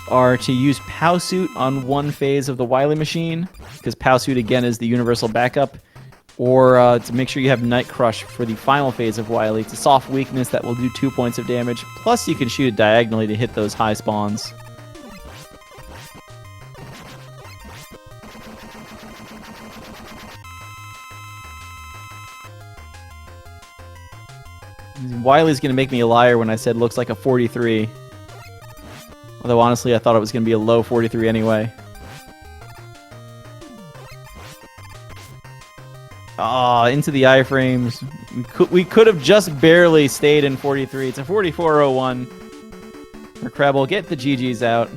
Speaker 1: are to use Powsuit on one phase of the Wily machine, because Powsuit again is the universal backup, or to make sure you have Night Crush for the final phase of Wily. It's a soft weakness that will do 2 points of damage, plus you can shoot it diagonally to hit those high spawns. Wily's going to make me a liar when I said looks like a 43. Although honestly, I thought it was going to be a low 43 anyway. Ah, into the iframes. We could have just barely stayed in 43. It's a 44.01 for Kreble. Get the GGs out.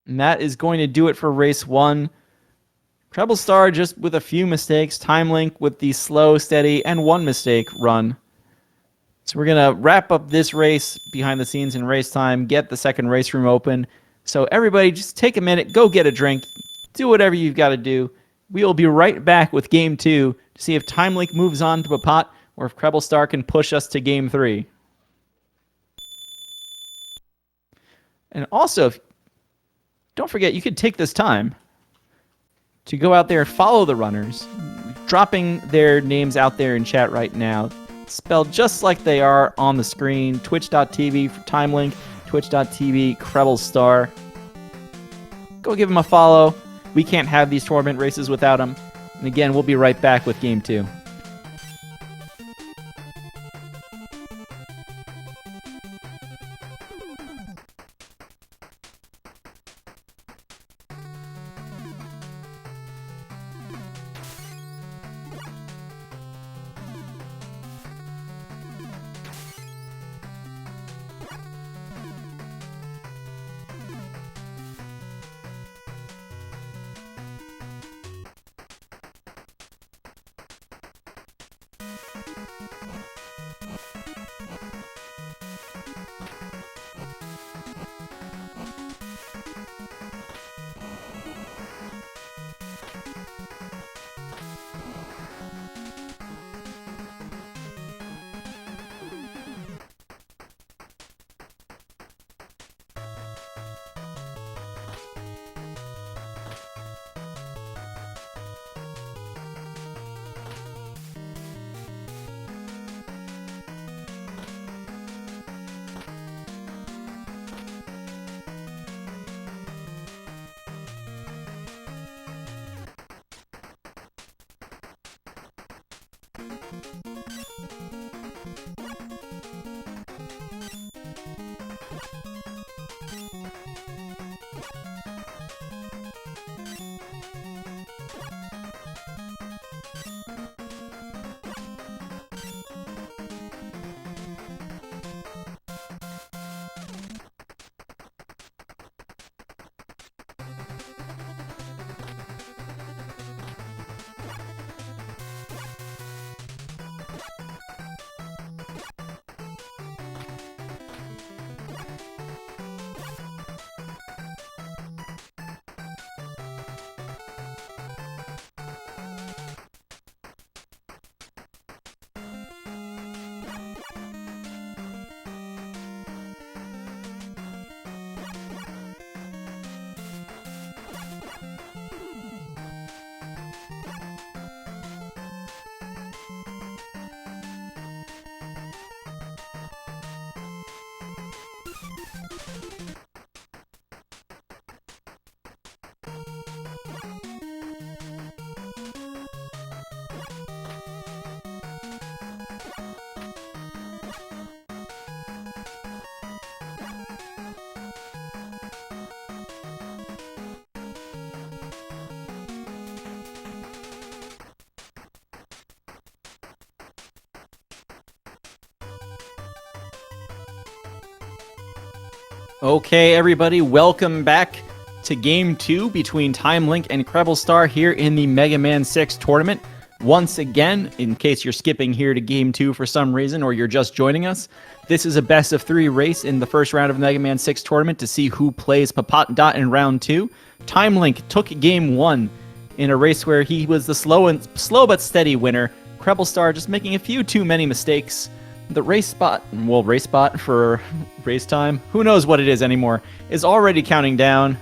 Speaker 1: And that is going to do it for race 1. CrebleStar just with a few mistakes. TimeLink with the slow, steady, and 1 mistake run. So we're going to wrap up this race behind the scenes in race time, get the second race room open. So everybody just take a minute, go get a drink, do whatever you've got to do. We will be right back with game 2 to see if TimeLink moves on to Papat or if CrebleStar can push us to game 3. And also, don't forget, you could take this time to go out there and follow the runners, dropping their names out there in chat right now, spelled just like they are on the screen. Twitch.tv for TimeLink, Twitch.tv CrebleStar. Go give them a follow. We can't have these tournament races without them. And again, we'll be right back with game 2. Okay, everybody, welcome back to Game 2 between TimeLink and CrebleStar here in the Mega Man 6 tournament. Once again, in case you're skipping here to Game 2 for some reason or you're just joining us, this is a best-of-3 race in the first round of Mega Man 6 tournament to see who plays Papat Dot in round 2. TimeLink took Game 1 in a race where he was the slow but steady winner. CrebleStar just making a few too many mistakes. The race spot, well, race spot for race time, who knows what it is anymore, is already counting down.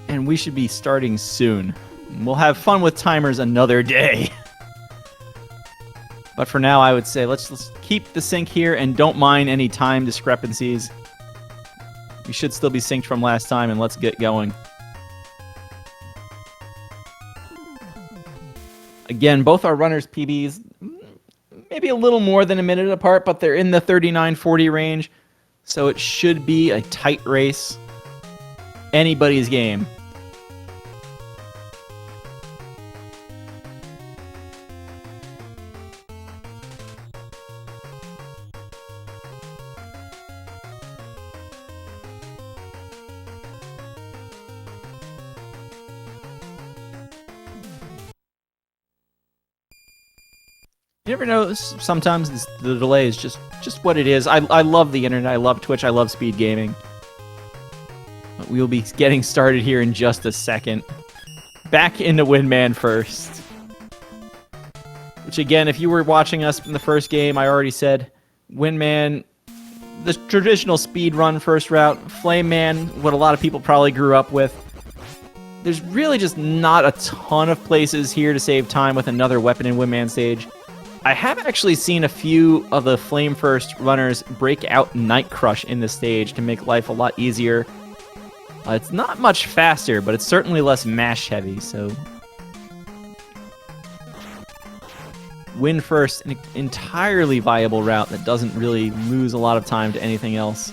Speaker 1: And we should be starting soon. We'll have fun with timers another day. But for now, I would say let's keep the sync here and don't mind any time discrepancies. We should still be synced from last time, and let's get going. Again, both our runners' PBs, maybe a little more than a minute apart, but they're in the 39-40 range, so it should be a tight race. Anybody's game. You never know, sometimes the delay is just what it is. I love the internet, I love Twitch, I love SpeedGaming. But we'll be getting started here in just a second. Back into Windman first. Which again, if you were watching us in the first game, I already said, Windman, the traditional speedrun first route, Flame Man, what a lot of people probably grew up with. There's really just not a ton of places here to save time with another weapon in Windman stage. I have actually seen a few of the Flame First runners break out Night Crush in this stage to make life a lot easier. It's not much faster, but it's certainly less mash heavy, so... Wind First, an entirely viable route that doesn't really lose a lot of time to anything else.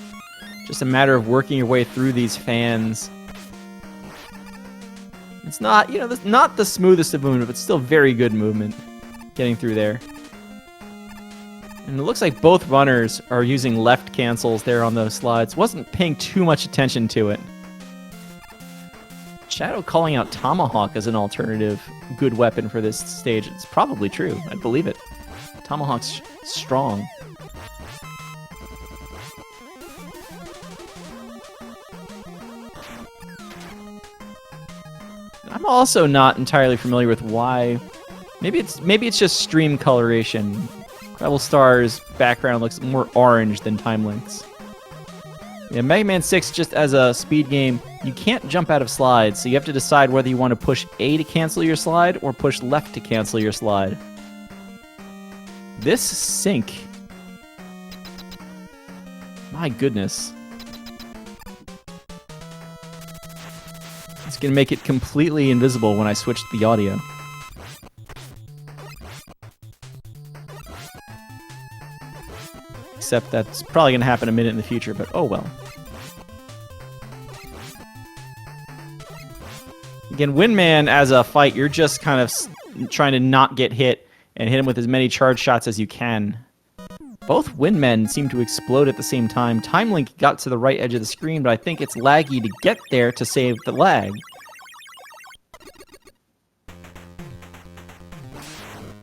Speaker 1: Just a matter of working your way through these fans. It's not, you know, not the smoothest of movement, but still very good movement getting through there. And it looks like both runners are using left cancels there on those slides. Wasn't paying too much attention to it. Shadow calling out Tomahawk as an alternative good weapon for this stage. It's probably true. I believe it. Tomahawk's strong. I'm also not entirely familiar with why. Maybe it's just stream coloration. CrebleStar's background looks more orange than TimeLink's. Yeah, Mega Man 6, just as a speed game, you can't jump out of slides, so you have to decide whether you want to push A to cancel your slide or push left to cancel your slide. This sync. My goodness. It's going to make it completely invisible when I switch the audio. Except that's probably going to happen a minute in the future, but oh well. Again, Windman as a fight, you're just kind of trying to not get hit and hit him with as many charge shots as you can. Both Windmen seem to explode at the same time. TimeLink got to the right edge of the screen, but I think it's laggy to get there to save the lag.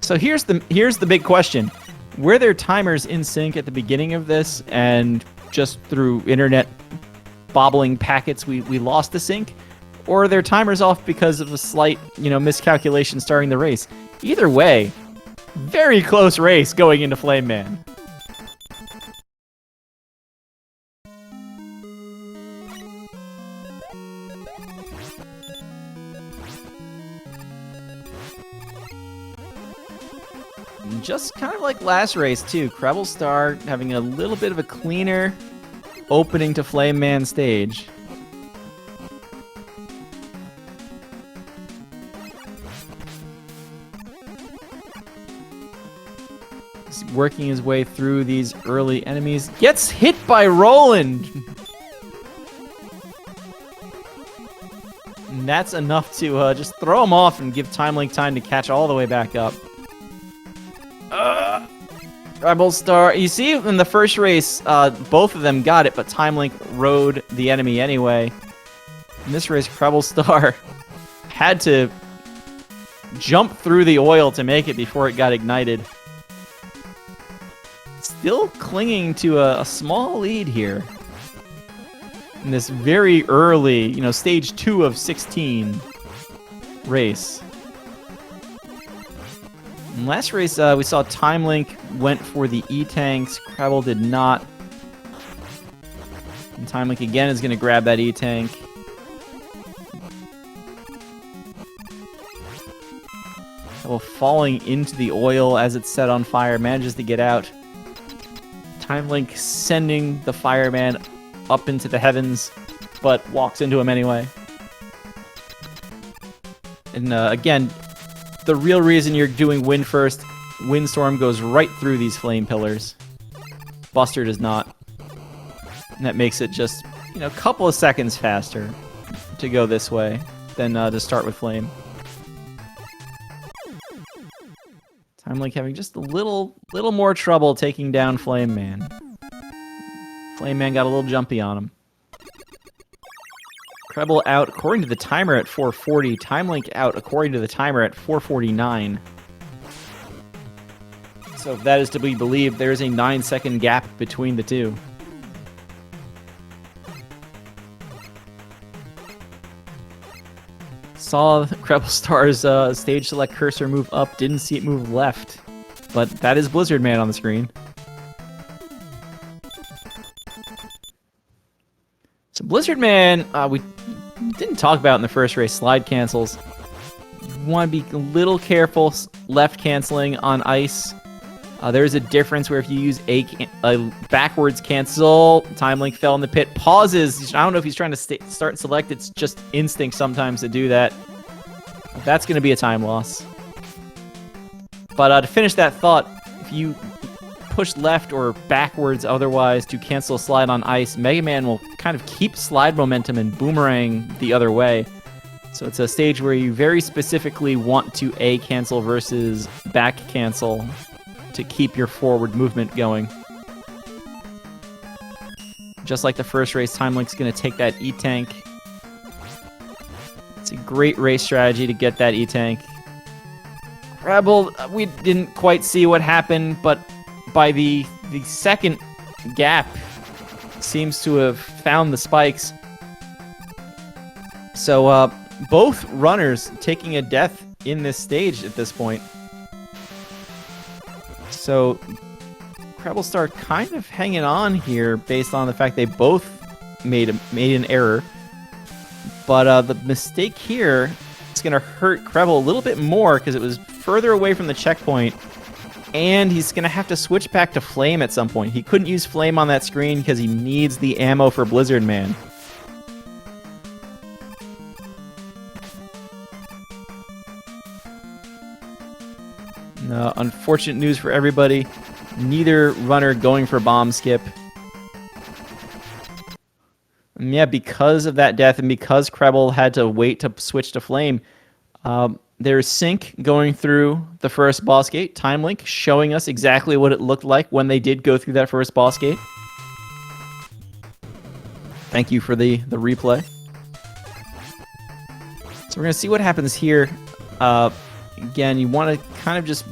Speaker 1: So here's the big question. Were there timers in sync at the beginning of this, and just through internet bobbling packets we lost the sync? Or are there timers off because of a slight, miscalculation starting the race? Either way, very close race going into Flame Man. Just kind of like last race, too. CrebleStar having a little bit of a cleaner opening to Flame Man stage. He's working his way through these early enemies. Gets hit by Roland! And that's enough to just throw him off and give TimeLink time to catch all the way back up. CrebleStar, you see in the first race, both of them got it, but TimeLink rode the enemy anyway. In this race, CrebleStar had to jump through the oil to make it before it got ignited. Still clinging to a small lead here. In this very early, stage 2 of 16 race. In last race, we saw TimeLink went for the E-Tanks. Kreble did not. And TimeLink again is going to grab that E-Tank. Kreble falling into the oil as it's set on fire, manages to get out. TimeLink sending the fireman up into the heavens, but walks into him anyway. And again, the real reason you're doing wind first, Windstorm goes right through these flame pillars. Buster does not. And that makes it just, a couple of seconds faster to go this way than to start with flame. TimeLink having just a little more trouble taking down Flame Man. Flame Man got a little jumpy on him. Kreble out according to the timer at 440. TimeLink out according to the timer at 449. So if that is to be believed, there is a 9-second gap between the two. Saw CrebleStar's stage select cursor move up, didn't see it move left. But that is Blizzard Man on the screen. So Blizzard Man, we didn't talk about in the first race, slide cancels. You want to be a little careful left canceling on ice. There's a difference where if you use a backwards cancel, TimeLink fell in the pit, pauses. I don't know if he's trying to start select. It's just instinct sometimes to do that. That's going to be a time loss. But to finish that thought, if you push left or backwards otherwise to cancel slide on ice, Mega Man will kind of keep slide momentum and boomerang the other way. So it's a stage where you very specifically want to A cancel versus back cancel to keep your forward movement going. Just like the first race, TimeLink's going to take that E-Tank. It's a great race strategy to get that E-Tank. Kreble, we didn't quite see what happened, but by the second gap, seems to have found the spikes. So both runners taking a death in this stage at this point. So CrebleStar kind of hanging on here based on the fact they both made an error. But the mistake here is going to hurt Kreble a little bit more because it was further away from the checkpoint. And he's going to have to switch back to Flame at some point. He couldn't use Flame on that screen because he needs the ammo for Blizzard Man. Unfortunate news for everybody. Neither runner going for bomb skip. And yeah, because of that death and because Kreble had to wait to switch to Flame, there's Sync going through the first boss gate. TimeLink showing us exactly what it looked like when they did go through that first boss gate. Thank you for the replay. So we're going to see what happens here. Again, you want to kind of just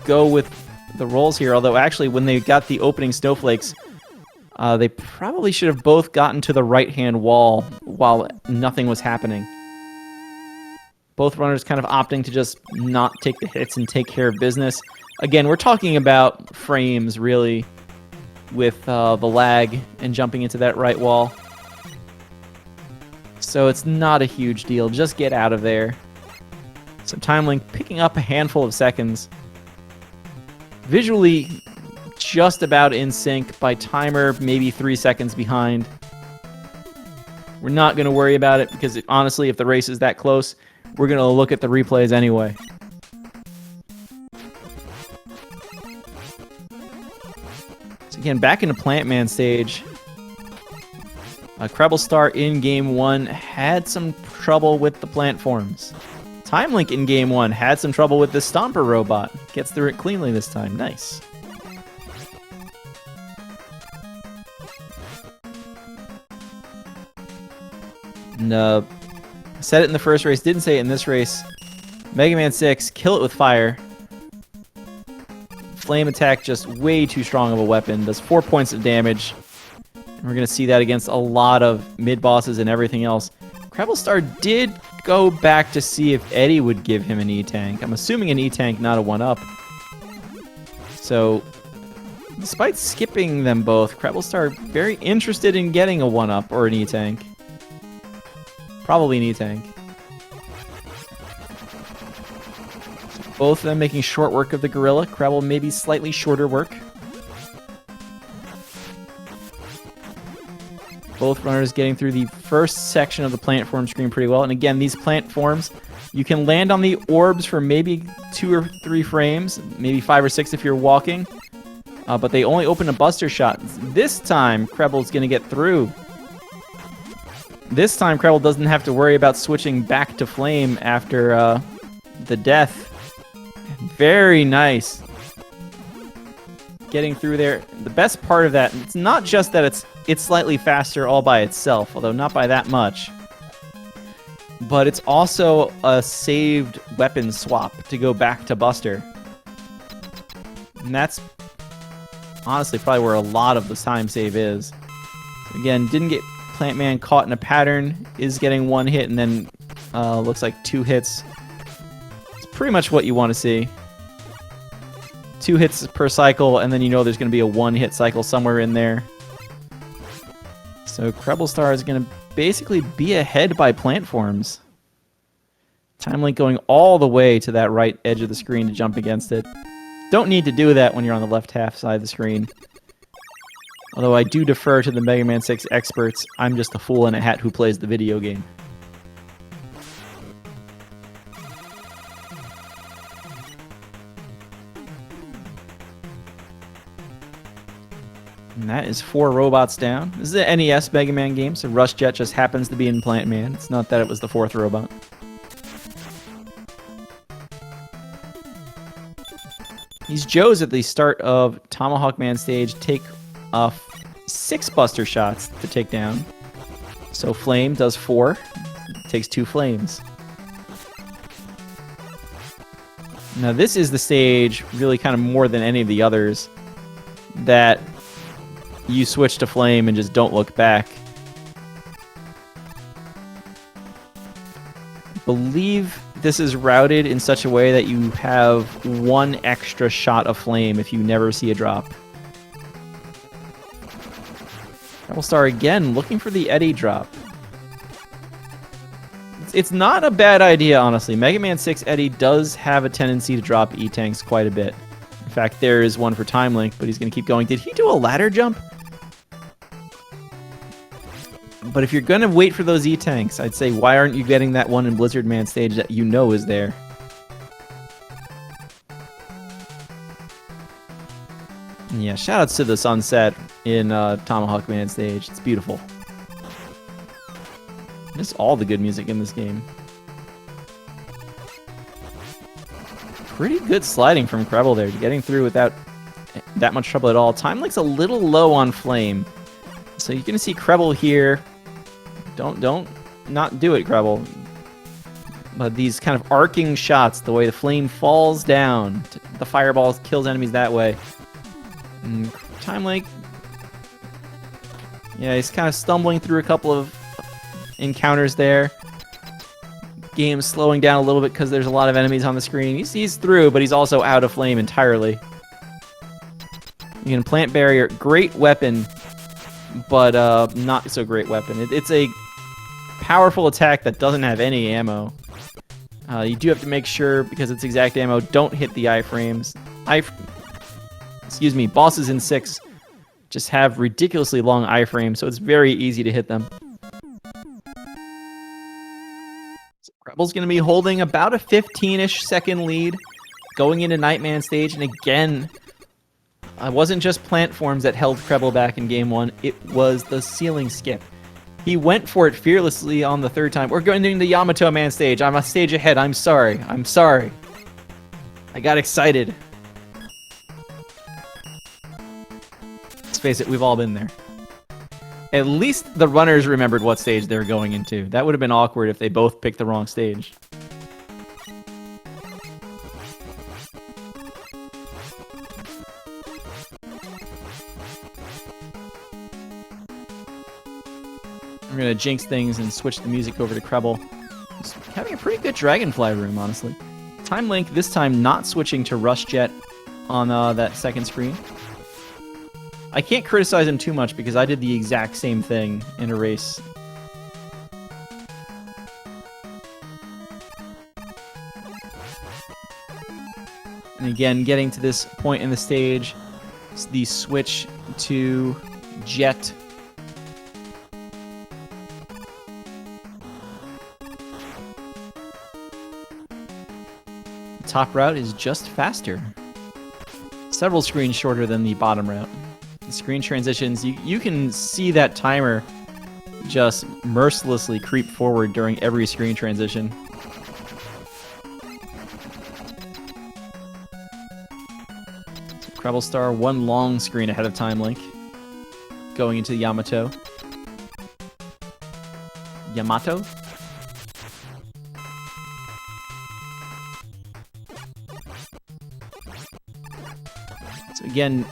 Speaker 1: go with the rolls here, although actually when they got the opening snowflakes, they probably should have both gotten to the right-hand wall while nothing was happening. Both runners kind of opting to just not take the hits and take care of business. Again, we're talking about frames, really, with the lag and jumping into that right wall. So it's not a huge deal. Just get out of there. So TimeLink picking up a handful of seconds. Visually, just about in sync. By timer, maybe 3 seconds behind. We're not going to worry about it because, honestly, if the race is that close, we're going to look at the replays anyway. So again, back into Plant Man stage. CrebleStar in Game 1 had some trouble with the plant forms. TimeLink in Game 1 had some trouble with the Stomper robot. Gets through it cleanly this time. Nice. And, said it in the first race, didn't say it in this race. Mega Man 6, kill it with fire. Flame attack, just way too strong of a weapon. Does 4 points of damage. And we're going to see that against a lot of mid-bosses and everything else. CrebleStar did go back to see if Eddie would give him an E-Tank. I'm assuming an E-Tank, not a 1-up. So, despite skipping them both, CrebleStar very interested in getting a 1-up or an E-Tank. Probably an E-Tank. Both of them making short work of the Gorilla. Kreble maybe slightly shorter work. Both runners getting through the first section of the platform screen pretty well. And again, these platforms, you can land on the orbs for maybe 2 or 3 frames, maybe 5 or 6 if you're walking. But they only open a buster shot. This time, Kreble's going to get through. This time, Kreble doesn't have to worry about switching back to flame after the death. Very nice. Getting through there. The best part of that, it's not just that it's slightly faster all by itself, although not by that much. But it's also a saved weapon swap to go back to Buster. And that's honestly probably where a lot of the time save is. Again, didn't get Plant Man caught in a pattern, is getting 1 hit, and then looks like 2 hits. It's pretty much what you want to see. 2 hits per cycle, and then you know there's going to be a 1-hit cycle somewhere in there. So CrebleStar is going to basically be ahead by platforms. TimeLink going all the way to that right edge of the screen to jump against it. Don't need to do that when you're on the left half side of the screen. Although I do defer to the Mega Man 6 experts, I'm just a fool in a hat who plays the video game. And that is 4 robots down. This is an NES Mega Man game, so Rush Jet just happens to be in Plant Man. It's not that it was the 4th robot. These Joes at the start of Tomahawk Man stage take 6 buster shots to take down. So Flame does 4. Takes 2 flames. Now this is the stage, really kind of more than any of the others, that you switch to Flame and just don't look back. I believe this is routed in such a way that you have 1 extra shot of Flame if you never see a drop. CrebleStar again looking for the Eddie drop. It's not a bad idea, honestly. Mega Man 6 Eddie does have a tendency to drop E-Tanks quite a bit. In fact, there is one for TimeLink, but he's going to keep going. Did he do a ladder jump? But if you're going to wait for those E-Tanks, I'd say, why aren't you getting that one in Blizzard Man stage that you know is there? And yeah, shoutouts to the sunset in Tomahawk Man stage. It's beautiful. Just all the good music in this game. Pretty good sliding from Kreble there, getting through without that much trouble at all. TimeLink's a little low on Flame. So you're going to see Kreble here. Don't not do it, Kreble. But these kind of arcing shots, the way the flame falls down, the fireball kills enemies that way. And TimeLink, yeah, he's kind of stumbling through a couple of encounters there. Game's slowing down a little bit because there's a lot of enemies on the screen. He's through, but he's also out of flame entirely. You can plant barrier, great weapon, but not so great weapon. It's a powerful attack that doesn't have any ammo. You do have to make sure, because it's exact ammo, don't hit the iframes. Excuse me, bosses in 6 just have ridiculously long iframes, so it's very easy to hit them. So Kreble's going to be holding about a 15-ish second lead going into Nightman stage, and again, it wasn't just platforms that held Kreble back in Game 1, it was the ceiling skip. He went for it fearlessly on the 3rd time. We're going into Yamato Man stage. I'm a stage ahead. I'm sorry. I'm sorry. I got excited. Let's face it, we've all been there. At least the runners remembered what stage they were going into. That would have been awkward if they both picked the wrong stage. We're going to jinx things and switch the music over to Kreble. He's having a pretty good Dragonfly room, honestly. TimeLink this time not switching to Rush Jet on that second screen. I can't criticize him too much because I did the exact same thing in a race. And again, getting to this point in the stage, it's the switch to jet. The top route is just faster. Several screens shorter than the bottom route. The screen transitions, you can see that timer just mercilessly creep forward during every screen transition. CrebleStar, one long screen ahead of TimeLink. Going into Yamato. Yamato? So again,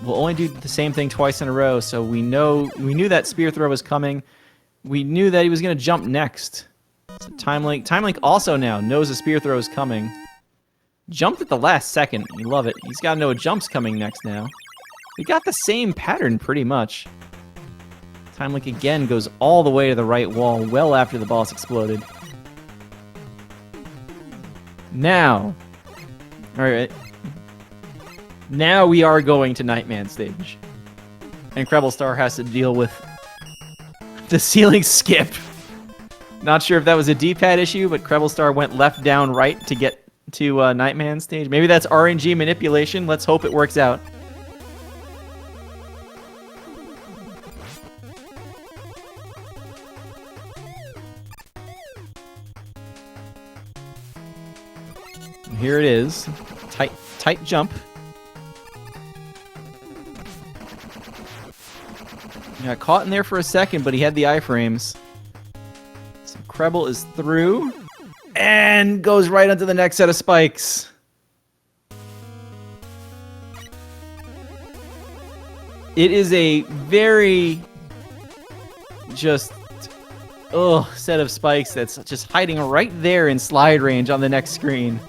Speaker 1: we'll only do the same thing twice in a row, so we knew that spear throw was coming. We knew that he was going to jump next. So TimeLink also now knows a spear throw is coming. Jumped at the last second. You love it. He's got to know a jump's coming next now. We got the same pattern pretty much. TimeLink again goes all the way to the right wall well after the boss exploded. Now. Alright. Now we are going to Nightman stage. And CrebleStar has to deal with the ceiling skip. Not sure if that was a D-pad issue, but CrebleStar went left, down, right to get to Nightman stage. Maybe that's RNG manipulation. Let's hope it works out. Here it is. Tight jump. Got caught in there for a second, but he had the iframes. So Kreble is through. And goes right onto the next set of spikes. It is a very set of spikes that's just hiding right there in slide range on the next screen.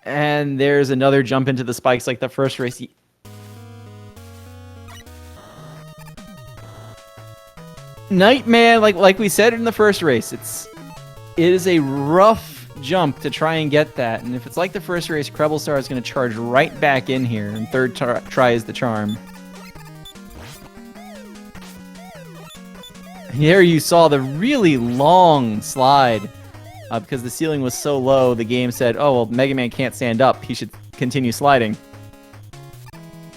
Speaker 1: And there's another jump into the spikes like the first race. Nightman, like we said in the first race, it is a rough jump to try and get that. And if it's like the first race, CrebleStar is going to charge right back in here, and third try is the charm. Here you saw the really long slide. Because the ceiling was so low, the game said, oh, well, Mega Man can't stand up. He should continue sliding.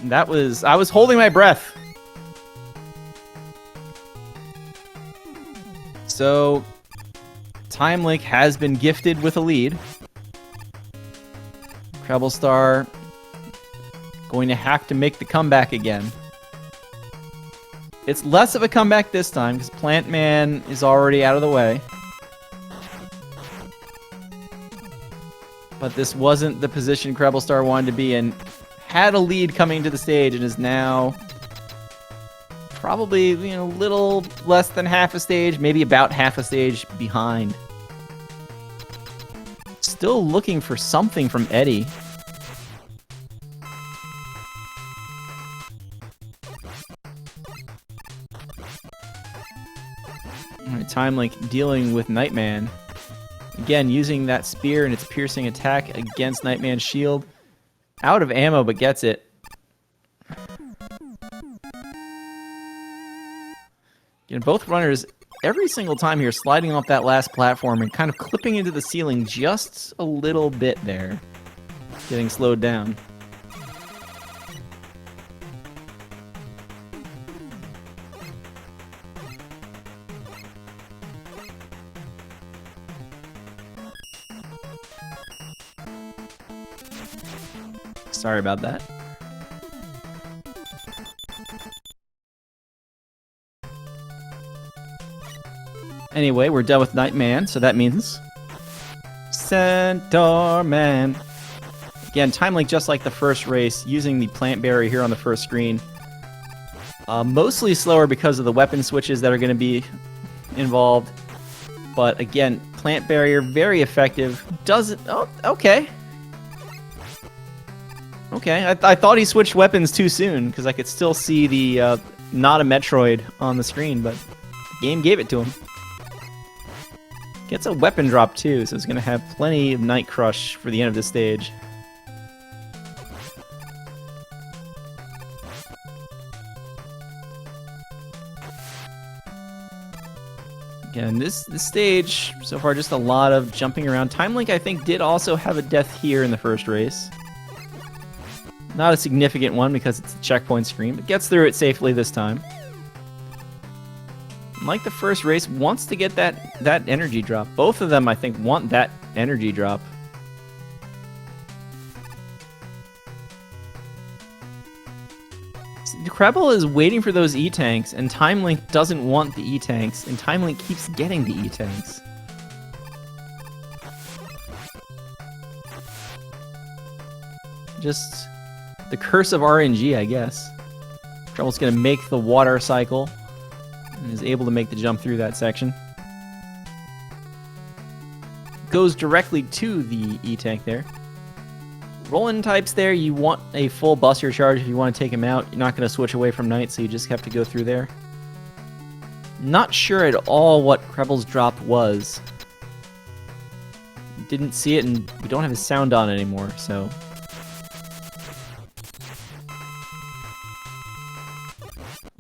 Speaker 1: And I was holding my breath. So, TimeLink has been gifted with a lead. CrebleStar going to have to make the comeback again. It's less of a comeback this time, because Plant Man is already out of the way. But this wasn't the position CrebleStar wanted to be in. Had a lead coming to the stage and is now probably, a little less than half a stage, maybe about half a stage behind. Still looking for something from Eddie. Alright, TimeLink dealing with Nightman. Again, using that spear and its piercing attack against Nightman's shield. Out of ammo, but gets it. Both runners, every single time here, sliding off that last platform and kind of clipping into the ceiling just a little bit there. Getting slowed down. Sorry about that. Anyway, we're done with Nightman, so that means Centaur Man. Again, TimeLink just like the first race, using the plant barrier here on the first screen. Mostly slower because of the weapon switches that are going to be involved. But again, plant barrier, very effective. Doesn't... Oh, okay. Okay, I thought he switched weapons too soon, because I could still see the not a Metroid on the screen, but the game gave it to him. Gets a weapon drop too, so it's going to have plenty of Night Crush for the end of this stage. Again, this stage, so far just a lot of jumping around. TimeLink, I think, did also have a death here in the first race. Not a significant one because it's a checkpoint screen, but gets through it safely this time. Like the first race, wants to get that energy drop. Both of them, I think, want that energy drop. Kreble is waiting for those E-Tanks, and TimeLink doesn't want the E-Tanks, and TimeLink keeps getting the E-Tanks. Just the curse of RNG, I guess. Kreble's going to make the water cycle, and is able to make the jump through that section. Goes directly to the E-Tank there. Roll-in types there, you want a full buster charge if you want to take him out. You're not going to switch away from Knight, so you just have to go through there. Not sure at all what Kreble's drop was. Didn't see it, and we don't have his sound on anymore, so...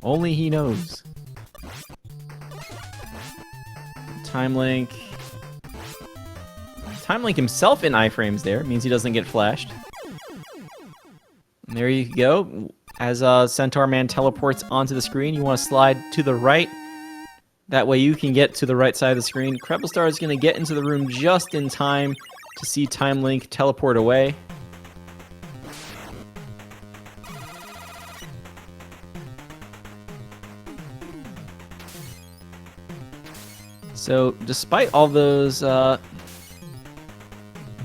Speaker 1: Only he knows. TimeLink himself in iframes there. Means he doesn't get flashed. And there you go. As Centaur Man teleports onto the screen, you want to slide to the right. That way you can get to the right side of the screen. CrebleStar is going to get into the room just in time to see TimeLink teleport away. So, despite all those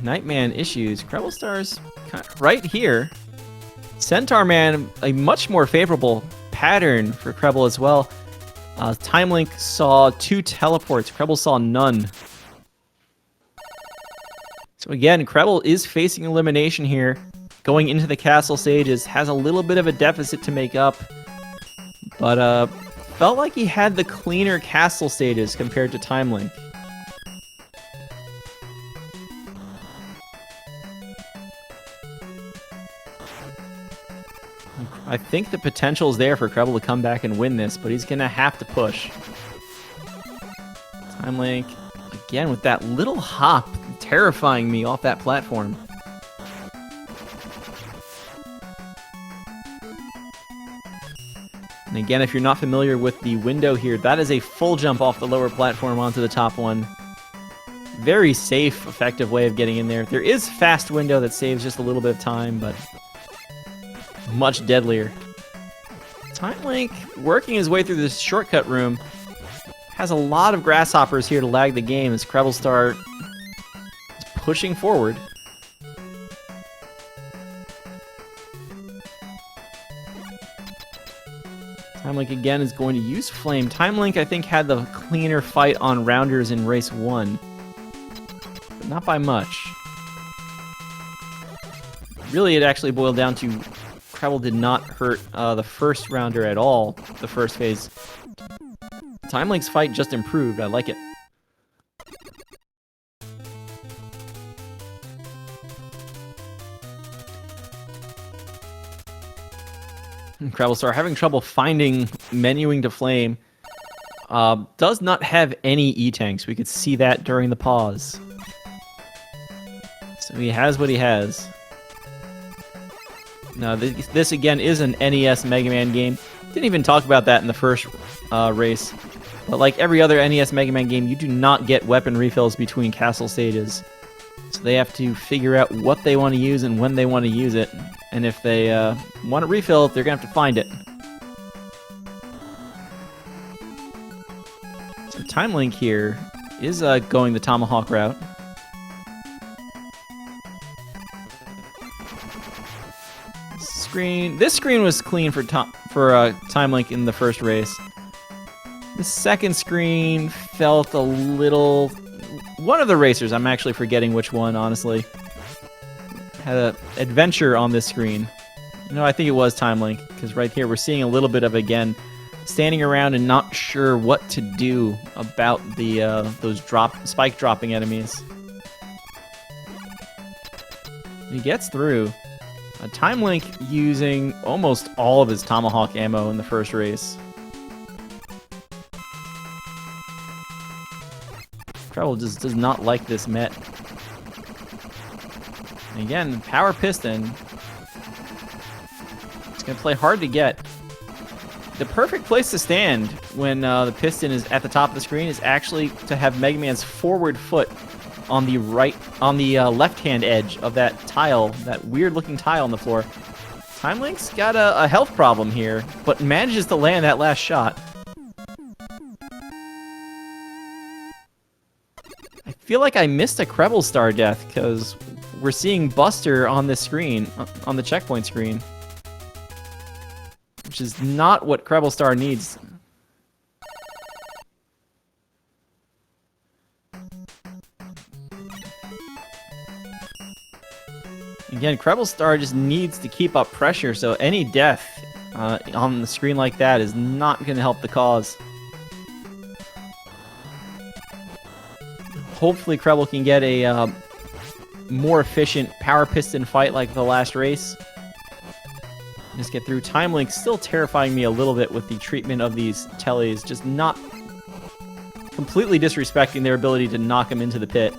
Speaker 1: Nightman issues, CrebleStar's kind of right here. Centaur Man, a much more favorable pattern for Kreble as well. TimeLink saw 2 teleports. Kreble saw none. So again, Kreble is facing elimination here. Going into the castle stages, has a little bit of a deficit to make up. But felt like he had the cleaner castle stages compared to TimeLink. I think the potential is there for Kreble to come back and win this, but he's going to have to push. TimeLink, again, with that little hop, terrifying me off that platform. And again, if you're not familiar with the window here, that is a full jump off the lower platform onto the top one. Very safe, effective way of getting in there. There is fast window that saves just a little bit of time, but much deadlier. TimeLink, working his way through this shortcut room, has a lot of grasshoppers here to lag the game as CrebleStar is pushing forward. TimeLink again is going to use Flame. TimeLink, I think, had the cleaner fight on Rounders in race 1. But not by much. Really, it actually boiled down to Kreble did not hurt the first rounder at all, the first phase. TimeLink's fight just improved. I like it. CrebleStar having trouble finding menuing to Flame. Does not have any E-Tanks. We could see that during the pause. So he has what he has. Now, this again is an NES Mega Man game. Didn't even talk about that in the first race. But like every other NES Mega Man game, you do not get weapon refills between castle stages. So they have to figure out what they want to use and when they want to use it. And if they want to refill, they're going to have to find it. So TimeLink here is going the Tomahawk route. This screen was clean for TimeLink in the first race. The second screen felt a little one of the racers. I'm actually forgetting which one, honestly. Had an adventure on this screen. No, I think it was TimeLink, because right here we're seeing a little bit of, again, standing around and not sure what to do about the those spike dropping enemies. He gets through. TimeLink using almost all of his Tomahawk ammo in the first race. Treble just does not like this Met. And again, Power Piston. It's going to play hard to get. The perfect place to stand when the piston is at the top of the screen is actually to have Mega Man's forward foot on the left-hand edge of that tile, that weird-looking tile on the floor. TimeLink's got a health problem here, but manages to land that last shot. I feel like I missed a CrebleStar death, because we're seeing Buster on this screen, on the checkpoint screen. Which is not what CrebleStar needs. Again, CrebleStar just needs to keep up pressure, so any death on the screen like that is not going to help the cause. Hopefully Kreble can get a more efficient power piston fight like the last race. Just get through. TimeLink still terrifying me a little bit with the treatment of these tellies, just not completely disrespecting their ability to knock him into the pit.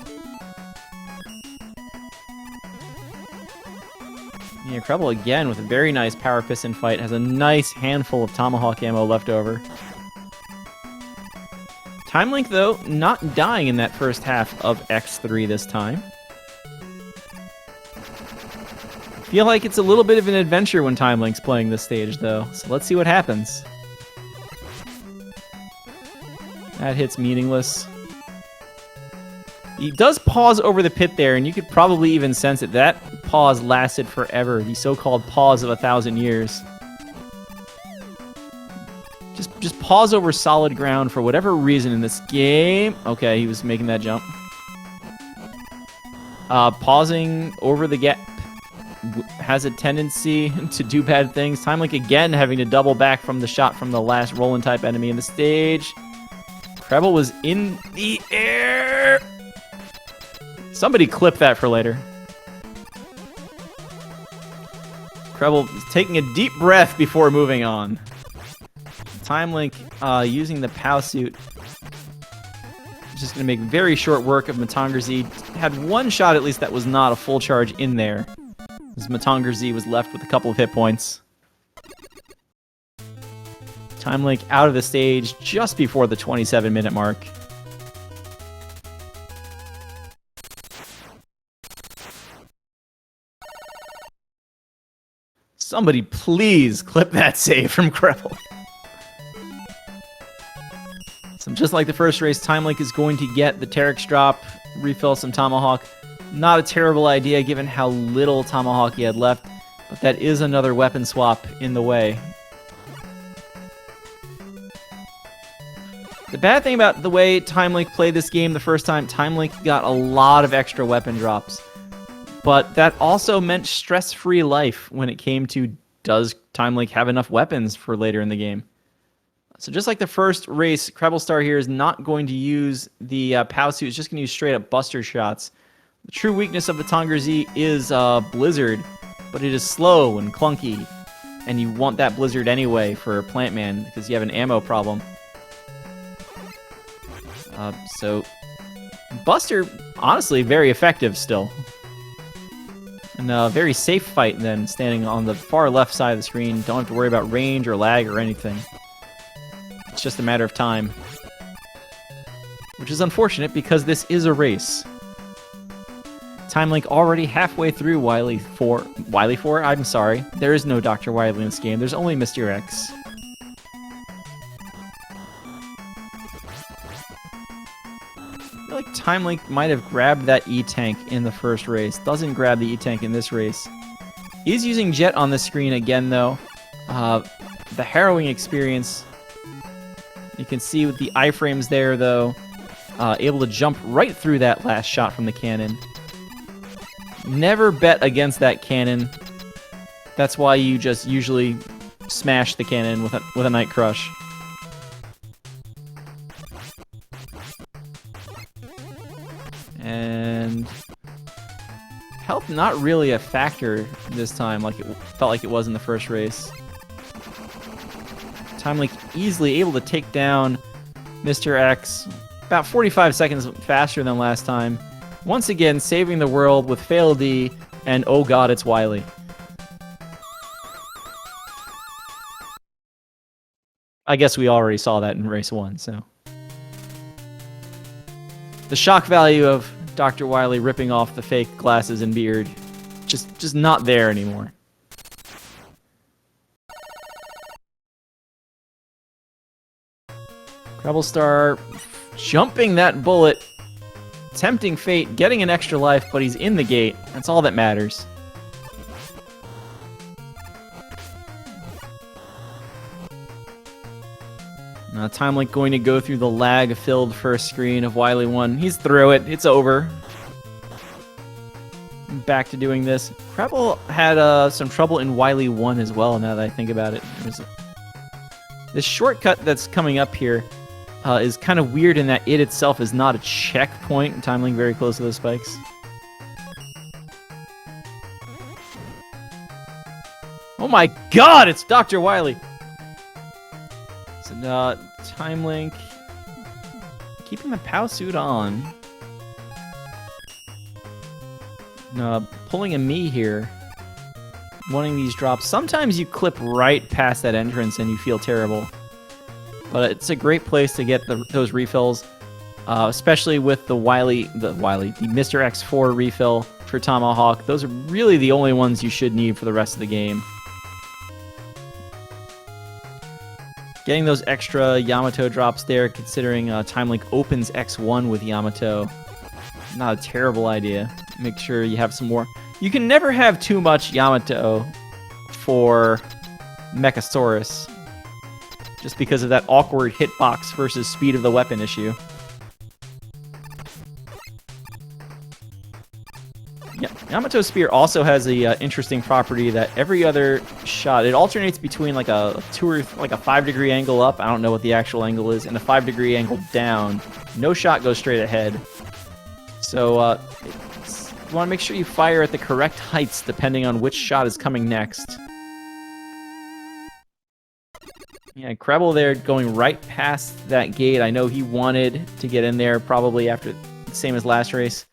Speaker 1: Yeah, Kreble again with a very nice power piston fight, has a nice handful of Tomahawk ammo left over. TimeLink, though, not dying in that first half of X3 this time. Feel like it's a little bit of an adventure when TimeLink's playing this stage, though. So let's see what happens. That hit's meaningless. He does pause over the pit there, and you could probably even sense it. That pause lasted forever. The so-called pause of 1,000 years. Just pause over solid ground for whatever reason in this game. Okay, he was making that jump. Pausing over the gap has a tendency to do bad things. TimeLink again having to double back from the shot from the last Roland type enemy in the stage. Kreble was in the air. Somebody clip that for later. Kreble is taking a deep breath before moving on. TimeLink using the POW suit. Just going to make very short work of Matongar Z. Had one shot at least that was not a full charge in there. As Matongar Z was left with a couple of hit points. TimeLink out of the stage just before the 27-minute mark. Somebody please clip that save from Kreble. So just like the first race, TimeLink is going to get the Terex drop, refill some Tomahawk. Not a terrible idea given how little Tomahawk he had left, but that is another weapon swap in the way. The bad thing about the way TimeLink played this game the first time, TimeLink got a lot of extra weapon drops. But that also meant stress-free life when it came to, does TimeLink have enough weapons for later in the game? So just like the first race, CrebleStar here is not going to use the POW suit, it's just going to use straight-up Buster shots. The true weakness of the Matongar Z is Blizzard, but it is slow and clunky, and you want that Blizzard anyway for Plant Man because you have an ammo problem. So Buster, honestly, very effective still. And a very safe fight then, standing on the far left side of the screen. Don't have to worry about range or lag or anything. It's just a matter of time. Which is unfortunate because this is a race. TimeLink already halfway through Wily 4. Wily 4? I'm sorry. There is no Dr. Wily in this game. There's only Mr. X. I feel like TimeLink might have grabbed that E-Tank in the first race. Doesn't grab the E-Tank in this race. Is using Jet on the screen again, though. The harrowing experience. You can see with the iframes there, though. able to jump right through that last shot from the cannon. Never bet against that cannon. That's why you just usually smash the cannon with a Night Crush. And health not really a factor this time, like it felt like it was in the first race. TimeLink easily able to take down Mr. X about 45 seconds faster than last time. Once again, saving the world with Fail D, and oh god, it's Wily. I guess we already saw that in race 1, so. The shock value of Dr. Wily ripping off the fake glasses and beard, just not there anymore. CrebleStar jumping that bullet, tempting fate, getting an extra life, but he's in the gate. That's all that matters. TimeLink going to go through the lag-filled first screen of Wily 1. He's through it. It's over. Back to doing this. Kreble had some trouble in Wily 1 as well, now that I think about it. This shortcut that's coming up here is kind of weird in that it itself is not a checkpoint, and TimeLink very close to those spikes. Oh my god, it's Dr. Wily! So, TimeLink keeping the POW suit on. Pulling a me here. Wanting these drops. Sometimes you clip right past that entrance and you feel terrible. But it's a great place to get those refills. Especially with the Mr. X4 refill for Tomahawk. Those are really the only ones you should need for the rest of the game. Getting those extra Yamato drops there, considering TimeLink opens X1 with Yamato. Not a terrible idea. Make sure you have some more. You can never have too much Yamato for Mechasaurus, just because of that awkward hitbox versus speed of the weapon issue. Yeah, Yamato Spear also has a interesting property that every other shot, it alternates between like a 5-degree angle up, I don't know what the actual angle is, and a 5-degree angle down. No shot goes straight ahead. So you want to make sure you fire at the correct heights depending on which shot is coming next. Yeah, Kreble there going right past that gate. I know he wanted to get in there probably after, same as last race.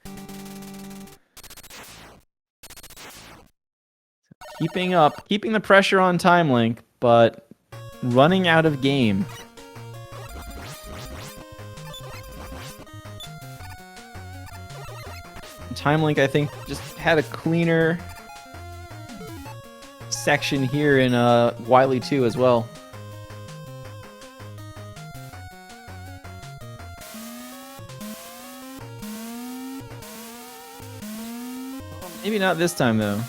Speaker 1: Keeping the pressure on TimeLink, but running out of game. TimeLink, I think, just had a cleaner section here in Wily 2 as well. Maybe not this time, though.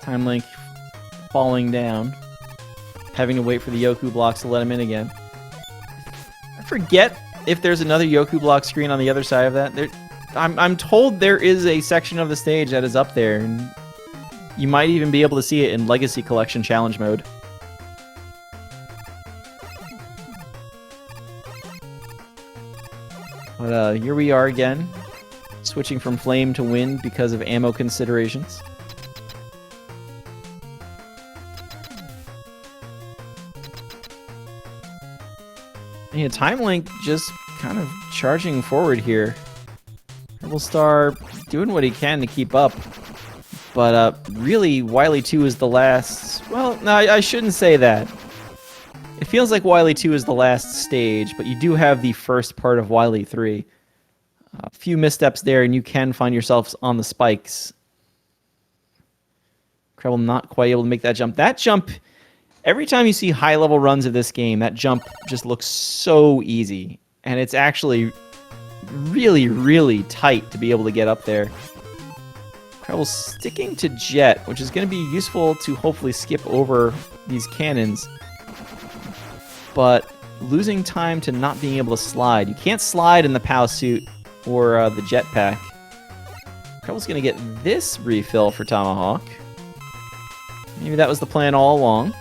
Speaker 1: TimeLink falling down. Having to wait for the Yoku blocks to let him in again. I forget if there's another Yoku block screen on the other side of that. I'm told there is a section of the stage that is up there, and you might even be able to see it in Legacy Collection Challenge mode. But here we are again, switching from Flame to Wind because of ammo considerations. Yeah, TimeLink just kind of charging forward here. CrebleStar doing what he can to keep up. But really, Wily 2 is the last... Well, no, I shouldn't say that. It feels like Wily 2 is the last stage, but you do have the first part of Wily 3. A few missteps there, and you can find yourselves on the spikes. Kreble not quite able to make that jump. That jump... Every time you see high-level runs of this game, that jump just looks so easy. And it's actually really, really tight to be able to get up there. Kreble's sticking to Jet, which is going to be useful to hopefully skip over these cannons. But losing time to not being able to slide. You can't slide in the POW suit or the jetpack. Creble's gonna get this refill for Tomahawk. Maybe that was the plan all along.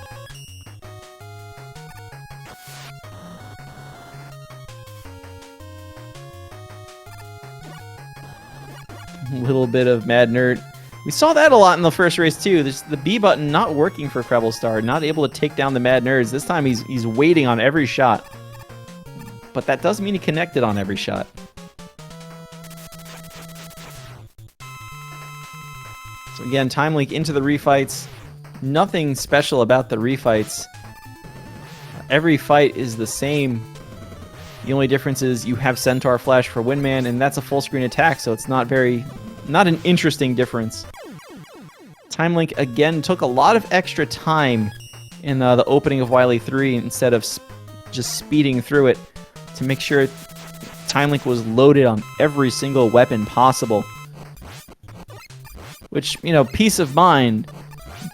Speaker 1: A little bit of Mad Nerd. We saw that a lot in the first race too. There's the B button not working for CrebleStar, not able to take down the Mad Nerds. This time he's waiting on every shot. But that does mean he connected on every shot. So again, TimeLink into the refights. Nothing special about the refights. Every fight is the same. The only difference is you have Centaur Flash for Windman, and that's a full screen attack, so it's not an interesting difference. TimeLink again took a lot of extra time in the opening of Wily 3 instead of just speeding through it to make sure TimeLink was loaded on every single weapon possible. Which, you know, peace of mind,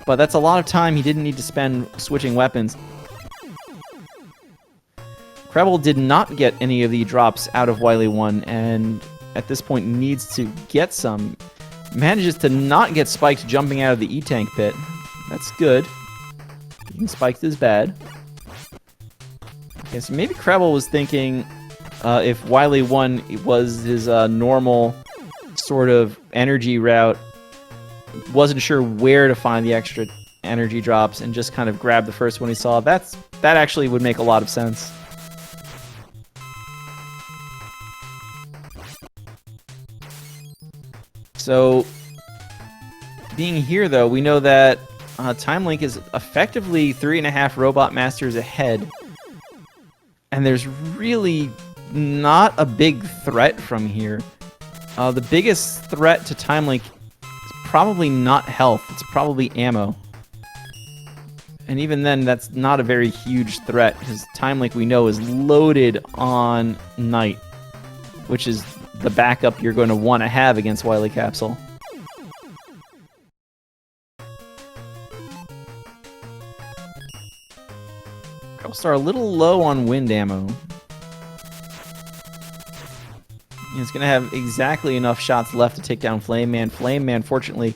Speaker 1: but that's a lot of time he didn't need to spend switching weapons. Kreble did not get any of the drops out of Wily 1, and at this point needs to get some. Manages to not get spiked jumping out of the E-Tank pit. That's good. Getting spiked is bad. Okay, so maybe Kreble was thinking if Wily 1 was his normal sort of energy route, wasn't sure where to find the extra energy drops and just kind of grabbed the first one he saw. That actually would make a lot of sense. So, being here though, we know that TimeLink is effectively 3.5 Robot Masters ahead. And there's really not a big threat from here. The biggest threat to TimeLink is probably not health, it's probably ammo. And even then, that's not a very huge threat, because TimeLink, we know, is loaded on Knight, which is the backup you're going to want to have against Wily Capsule. CrebleStar a little low on wind ammo. He's going to have exactly enough shots left to take down Flame Man. Flame Man, fortunately,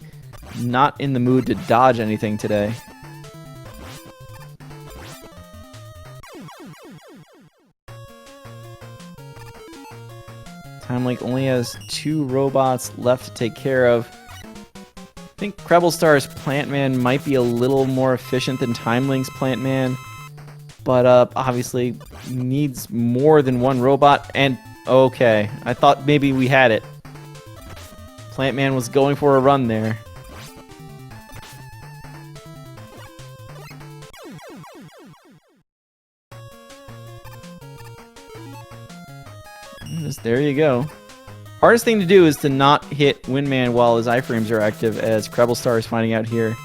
Speaker 1: not in the mood to dodge anything today. TimeLink only has 2 robots left to take care of. I think CrebleStar's Plant Man might be a little more efficient than TimeLink's Plant Man, but obviously needs more than 1 robot. And okay, I thought maybe we had it. Plant Man was going for a run there. There you go. Hardest thing to do is to not hit Windman while his iframes are active, as CrebleStar is finding out here.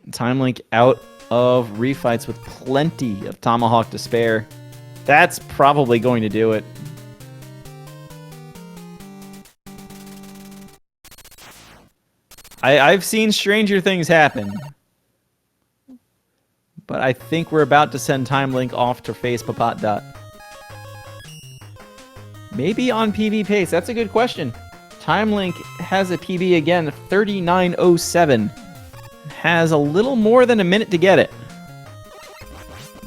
Speaker 1: TimeLink out of refights with plenty of Tomahawk to spare. That's probably going to do it. I've seen stranger things happen. But I think we're about to send TimeLink off to face Papat Dot. Maybe on PB pace. That's a good question. TimeLink has a PB again, 39:07. Has a little more than a minute to get it.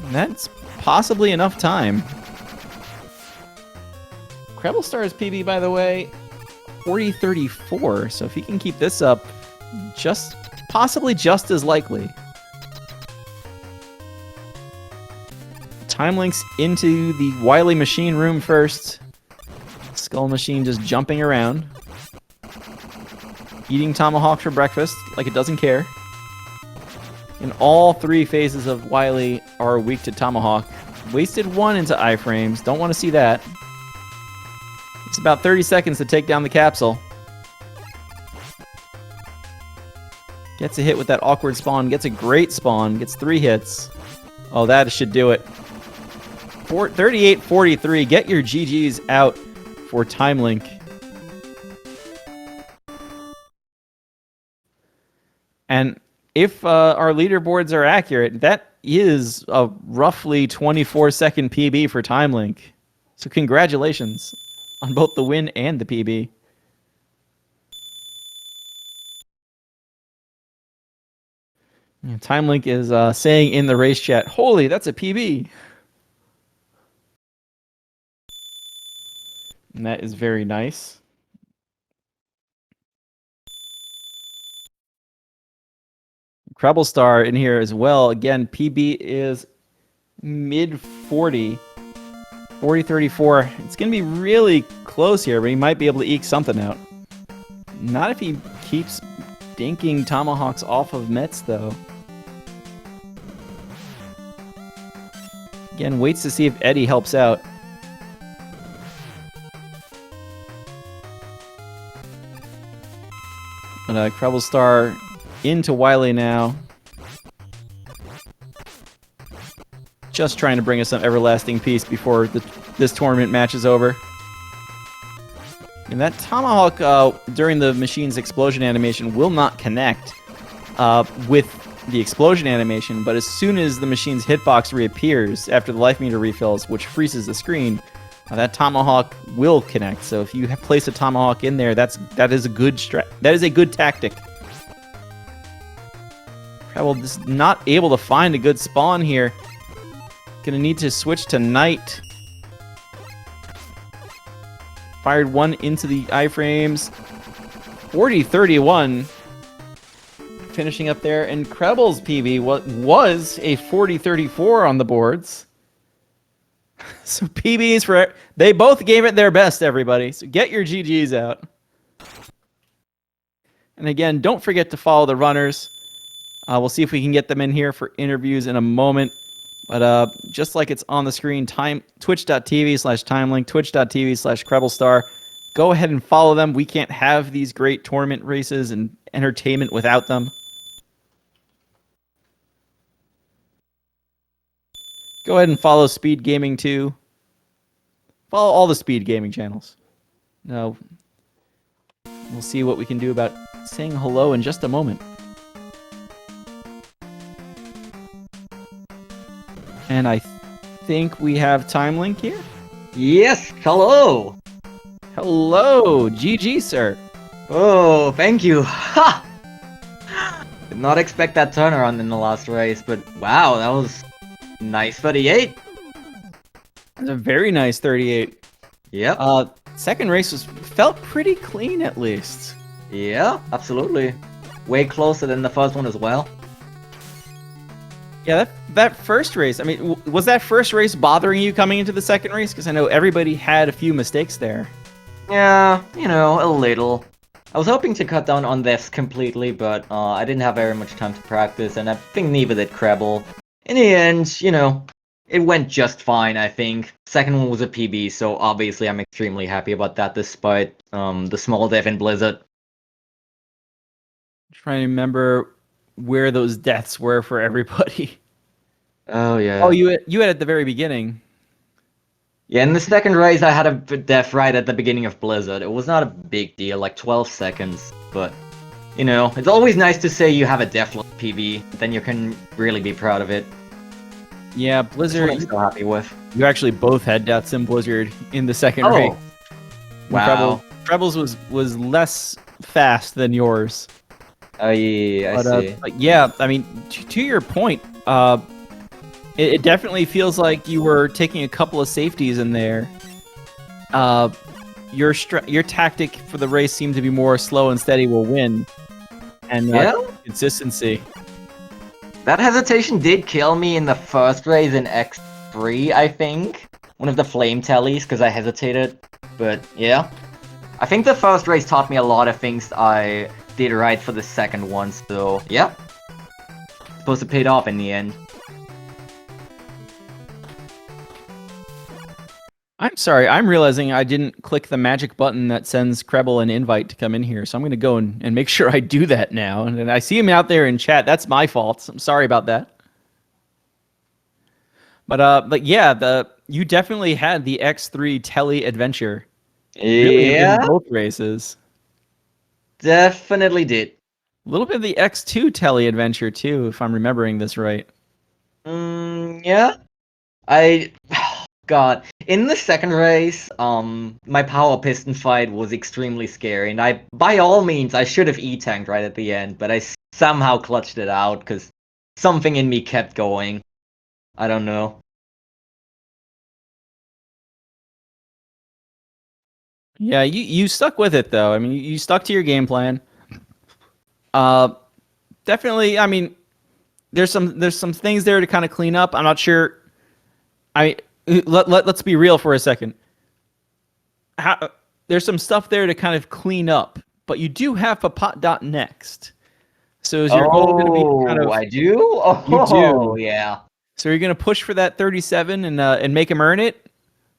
Speaker 1: And that's possibly enough time. CrebleStar's PB, by the way, 40:34. So if he can keep this up, possibly just as likely. TimeLink's into the Wily Machine room first. Skull Machine just jumping around. Eating Tomahawk for breakfast, like it doesn't care. And all 3 phases of Wily are weak to Tomahawk. Wasted 1 into iframes, don't want to see that. It's about 30 seconds to take down the capsule. Gets a hit with that awkward spawn, gets a great spawn, gets 3 hits. Oh, that should do it. 38-43. Get your GGs out for TimeLink. And if our leaderboards are accurate, that is a roughly 24-second PB for TimeLink. So congratulations on both the win and the PB. Yeah, TimeLink is saying in the race chat, holy, that's a PB. And that is very nice. CrebleStar in here as well. Again, PB is mid-40. 40-34. It's going to be really close here, but he might be able to eke something out. Not if he keeps dinking tomahawks off of Mets, though. Again, waits to see if Eddie helps out. But CrebleStar into Wiley now. Just trying to bring us some everlasting peace before this tournament match is over. And that tomahawk during the machine's explosion animation will not connect with the explosion animation, but as soon as the machine's hitbox reappears after the life meter refills, which freezes the screen, that tomahawk will connect. So if you place a tomahawk in there, that is a good tactic. Treble just not able to find a good spawn here. Gonna need to switch to Knight. Fired one into the iframes. 40-31. Finishing up there. And Kreble's PB was a 40-34 on the boards. So PBs for... They both gave it their best, everybody. So get your GGs out. And again, don't forget to follow the runners. We'll see if we can get them in here for interviews in a moment. But just like it's on the screen, twitch.tv/TimeLink, twitch.tv/CrebleStar. Go ahead and follow them. We can't have these great tournament races and entertainment without them. Go ahead and follow SpeedGaming too. Follow all the SpeedGaming channels. Now, we'll see what we can do about saying hello in just a moment. And I think we have TimeLink here.
Speaker 2: Yes, hello.
Speaker 1: Hello, GG, sir.
Speaker 2: Oh, thank you. Ha! Did not expect that turnaround in the last race, but wow, that was nice 38.
Speaker 1: It's a very nice 38.
Speaker 2: Yep.
Speaker 1: Second race felt pretty clean, at least.
Speaker 2: Yeah, absolutely. Way closer than the first one as well.
Speaker 1: Yeah, that first race, I mean, was that first race bothering you coming into the second race? Because I know everybody had a few mistakes there.
Speaker 2: Yeah, you know, a little. I was hoping to cut down on this completely, but I didn't have very much time to practice, and I think neither did Kreble. In the end, you know, it went just fine, I think. Second one was a PB, so obviously I'm extremely happy about that, despite the small death in Blizzard.
Speaker 1: Trying to remember where those deaths were for everybody.
Speaker 2: Oh, yeah.
Speaker 1: Oh, you had at the very beginning.
Speaker 2: Yeah, in the second race, I had a death right at the beginning of Blizzard. It was not a big deal, like 12 seconds, but, you know, it's always nice to say you have a deathless PB, then you can really be proud of it.
Speaker 1: Yeah, Blizzard...
Speaker 2: That's what I'm so happy with.
Speaker 1: You actually both had deaths in Blizzard in the second race.
Speaker 2: Wow.
Speaker 1: Treble's was less fast than yours.
Speaker 2: Oh, yeah, I see.
Speaker 1: But yeah, I mean, to your point, it definitely feels like you were taking a couple of safeties in there. Your tactic for the race seemed to be more slow and steady will win, and consistency.
Speaker 2: That hesitation did kill me in the first race in X3, I think. One of the flame tallies, because I hesitated. But yeah, I think the first race taught me a lot of things I did right for the second one. So yeah, supposed to pay off in the end.
Speaker 1: I'm sorry, I'm realizing I didn't click the magic button that sends Kreble an invite to come in here, so I'm going to go and make sure I do that now. And I see him out there in chat. That's my fault. I'm sorry about that. But yeah, the you definitely had the X3 Telly adventure, really in
Speaker 2: Yeah,
Speaker 1: both races.
Speaker 2: definitely did.
Speaker 1: A little bit of the X2 Telly adventure too, if I'm remembering this right.
Speaker 2: Yeah. I God, in the second race, my power piston fight was extremely scary, and by all means, I should have E-tanked right at the end, but I somehow clutched it out because something in me kept going. I don't know.
Speaker 1: Yeah, you stuck with it though. I mean, you stuck to your game plan. Uh, definitely. I mean, there's some things there to kind of clean up. I'm not sure. I let's be real for a second. How, there's some stuff there to kind of clean up, but you do have Papat next. So is your goal going to be kind
Speaker 2: Oh,
Speaker 1: of
Speaker 2: I do?
Speaker 1: you
Speaker 2: Oh,
Speaker 1: do?
Speaker 2: yeah.
Speaker 1: So you're going to push for that 37 and make him earn it,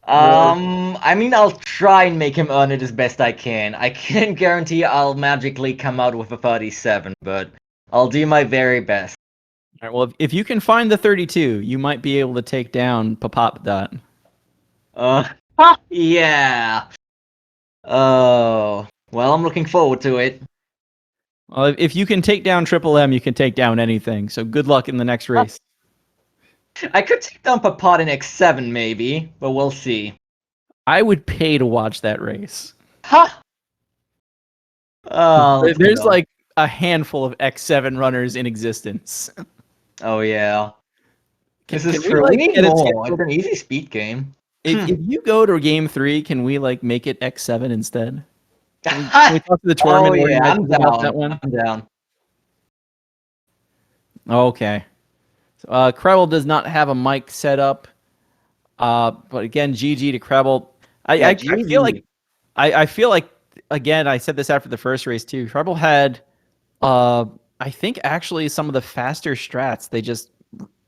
Speaker 1: or
Speaker 2: I mean, I'll try and make him earn it as best I can. I can't guarantee I'll magically come out with a 37, but I'll do my very best.
Speaker 1: all right, well, if you can find the 32, you might be able to take down Papat.
Speaker 2: Uh, yeah. Oh, well, I'm looking forward to it.
Speaker 1: Well, if you can take down Triple M, you can take down anything. So good luck in the next race.
Speaker 2: I could take down Papad in X7 maybe, but we'll see.
Speaker 1: I would pay to watch that race.
Speaker 2: Ha! Oh, let's
Speaker 1: There's
Speaker 2: go.
Speaker 1: like a handful of X7 runners in existence.
Speaker 2: Oh, yeah. This is
Speaker 1: Can we
Speaker 2: true. We
Speaker 1: like
Speaker 2: need
Speaker 1: get it
Speaker 2: more.
Speaker 1: scheduled?
Speaker 2: It's an easy speed game.
Speaker 1: If you go to game 3, can we like make it X7 instead? Can we talk to the
Speaker 2: Oh,
Speaker 1: tournament
Speaker 2: yeah, I'm
Speaker 1: organizers about that
Speaker 2: down.
Speaker 1: one?
Speaker 2: I'm down.
Speaker 1: Okay. So, Krevel does not have a mic set up. But again, GG to Krevel.
Speaker 2: Yeah,
Speaker 1: I feel like
Speaker 2: GG.
Speaker 1: I feel like again I said this after the first race too. Krevel had I think actually some of the faster strats. They just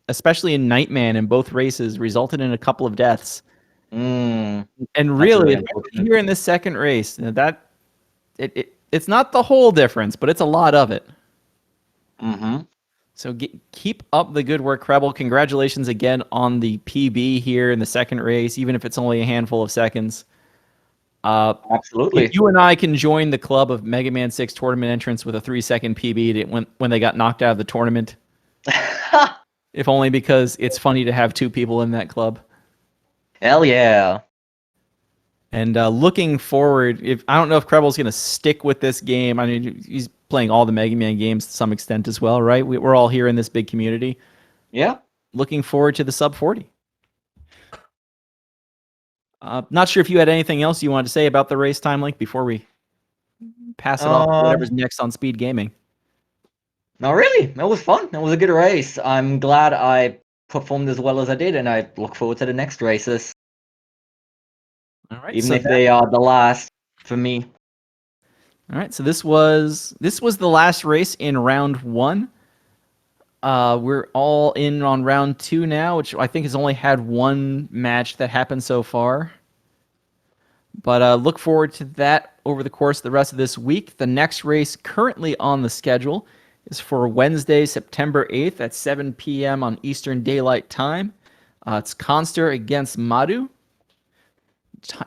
Speaker 1: especially in Nightman in both races resulted in a couple of deaths.
Speaker 2: Mm,
Speaker 1: And
Speaker 2: that's
Speaker 1: really,
Speaker 2: really
Speaker 1: especially
Speaker 2: unfortunate.
Speaker 1: here in this second race, it's not the whole difference, but it's a lot of it.
Speaker 2: Mm-hmm.
Speaker 1: So keep up the good work, Krevel. Congratulations again on the PB here in the second race, even if it's only a handful of seconds. If
Speaker 2: Absolutely.
Speaker 1: you and I can join the club of Mega Man 6 tournament entrants with a 3-second PB when they got knocked out of the tournament, if only because it's funny to have two people in that club.
Speaker 2: Hell yeah.
Speaker 1: And looking forward, if I don't know if Krebel's going to stick with this game. I mean, he's playing all the Mega Man games to some extent as well, right? We're all here in this big community.
Speaker 2: Yeah.
Speaker 1: Looking forward to the sub 40. Not sure if you had anything else you wanted to say about the race TimeLink before we pass it off to
Speaker 2: Uh,
Speaker 1: whatever's next on Speed Gaming.
Speaker 2: no, really. That was fun. That was a good race. I'm glad I performed as well as I did, and I look forward to the next races,
Speaker 1: All right,
Speaker 2: even
Speaker 1: so
Speaker 2: if
Speaker 1: that
Speaker 2: they are the last for me.
Speaker 1: all right, so this was the last race in round 1. We're all in on round 2 now, which I think has only had one match that happened so far. But look forward to that over the course of the rest of this week. The next race currently on the schedule is for Wednesday, September 8th at 7 p.m. on Eastern Daylight Time. It's Conster against Madu.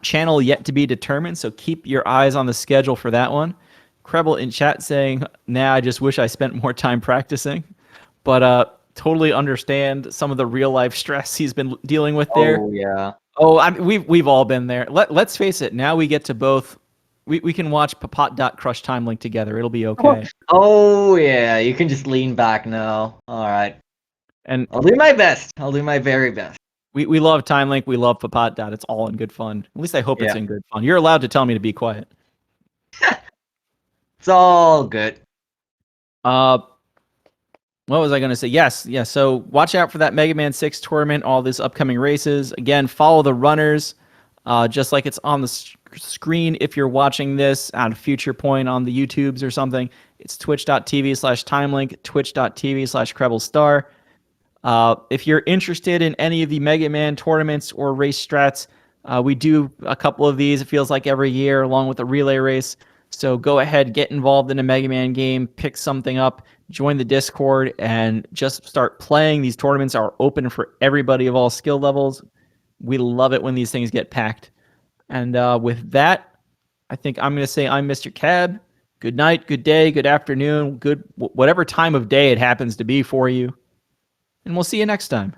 Speaker 1: Channel yet to be determined, so keep your eyes on the schedule for that one. Kreble in chat saying, nah, I just wish I spent more time practicing. But totally understand some of the real life stress he's been dealing with there.
Speaker 2: Oh yeah.
Speaker 1: Oh, I mean, we've all been there. Let's face it. Now we get to both. We can watch Papat Crush TimeLink together. It'll be okay.
Speaker 2: Oh yeah. You can just lean back now. All right.
Speaker 1: And
Speaker 2: I'll do my best. I'll do my very best.
Speaker 1: we love TimeLink. We love Papat. It's all in good fun. At least I hope it's
Speaker 2: Yeah.
Speaker 1: in good fun. You're allowed to tell me to be quiet.
Speaker 2: It's all good.
Speaker 1: Uh, what was I going to say? Yes, yes. So watch out for that Mega Man 6 tournament, all these upcoming races. Again, follow the runners, just like it's on the screen if you're watching this at a future point on the YouTubes or something. It's twitch.tv/timelink, twitch.tv/CrebleStar. If you're interested in any of the Mega Man tournaments or race strats, we do a couple of these, it feels like every year, along with the relay race. So go ahead, get involved in a Mega Man game, pick something up, join the Discord, and just start playing. These tournaments are open for everybody of all skill levels. We love it when these things get packed. And with that, I think I'm going to say I'm Mr. Cab. Good night, good day, good afternoon, good whatever time of day it happens to be for you. And we'll see you next time.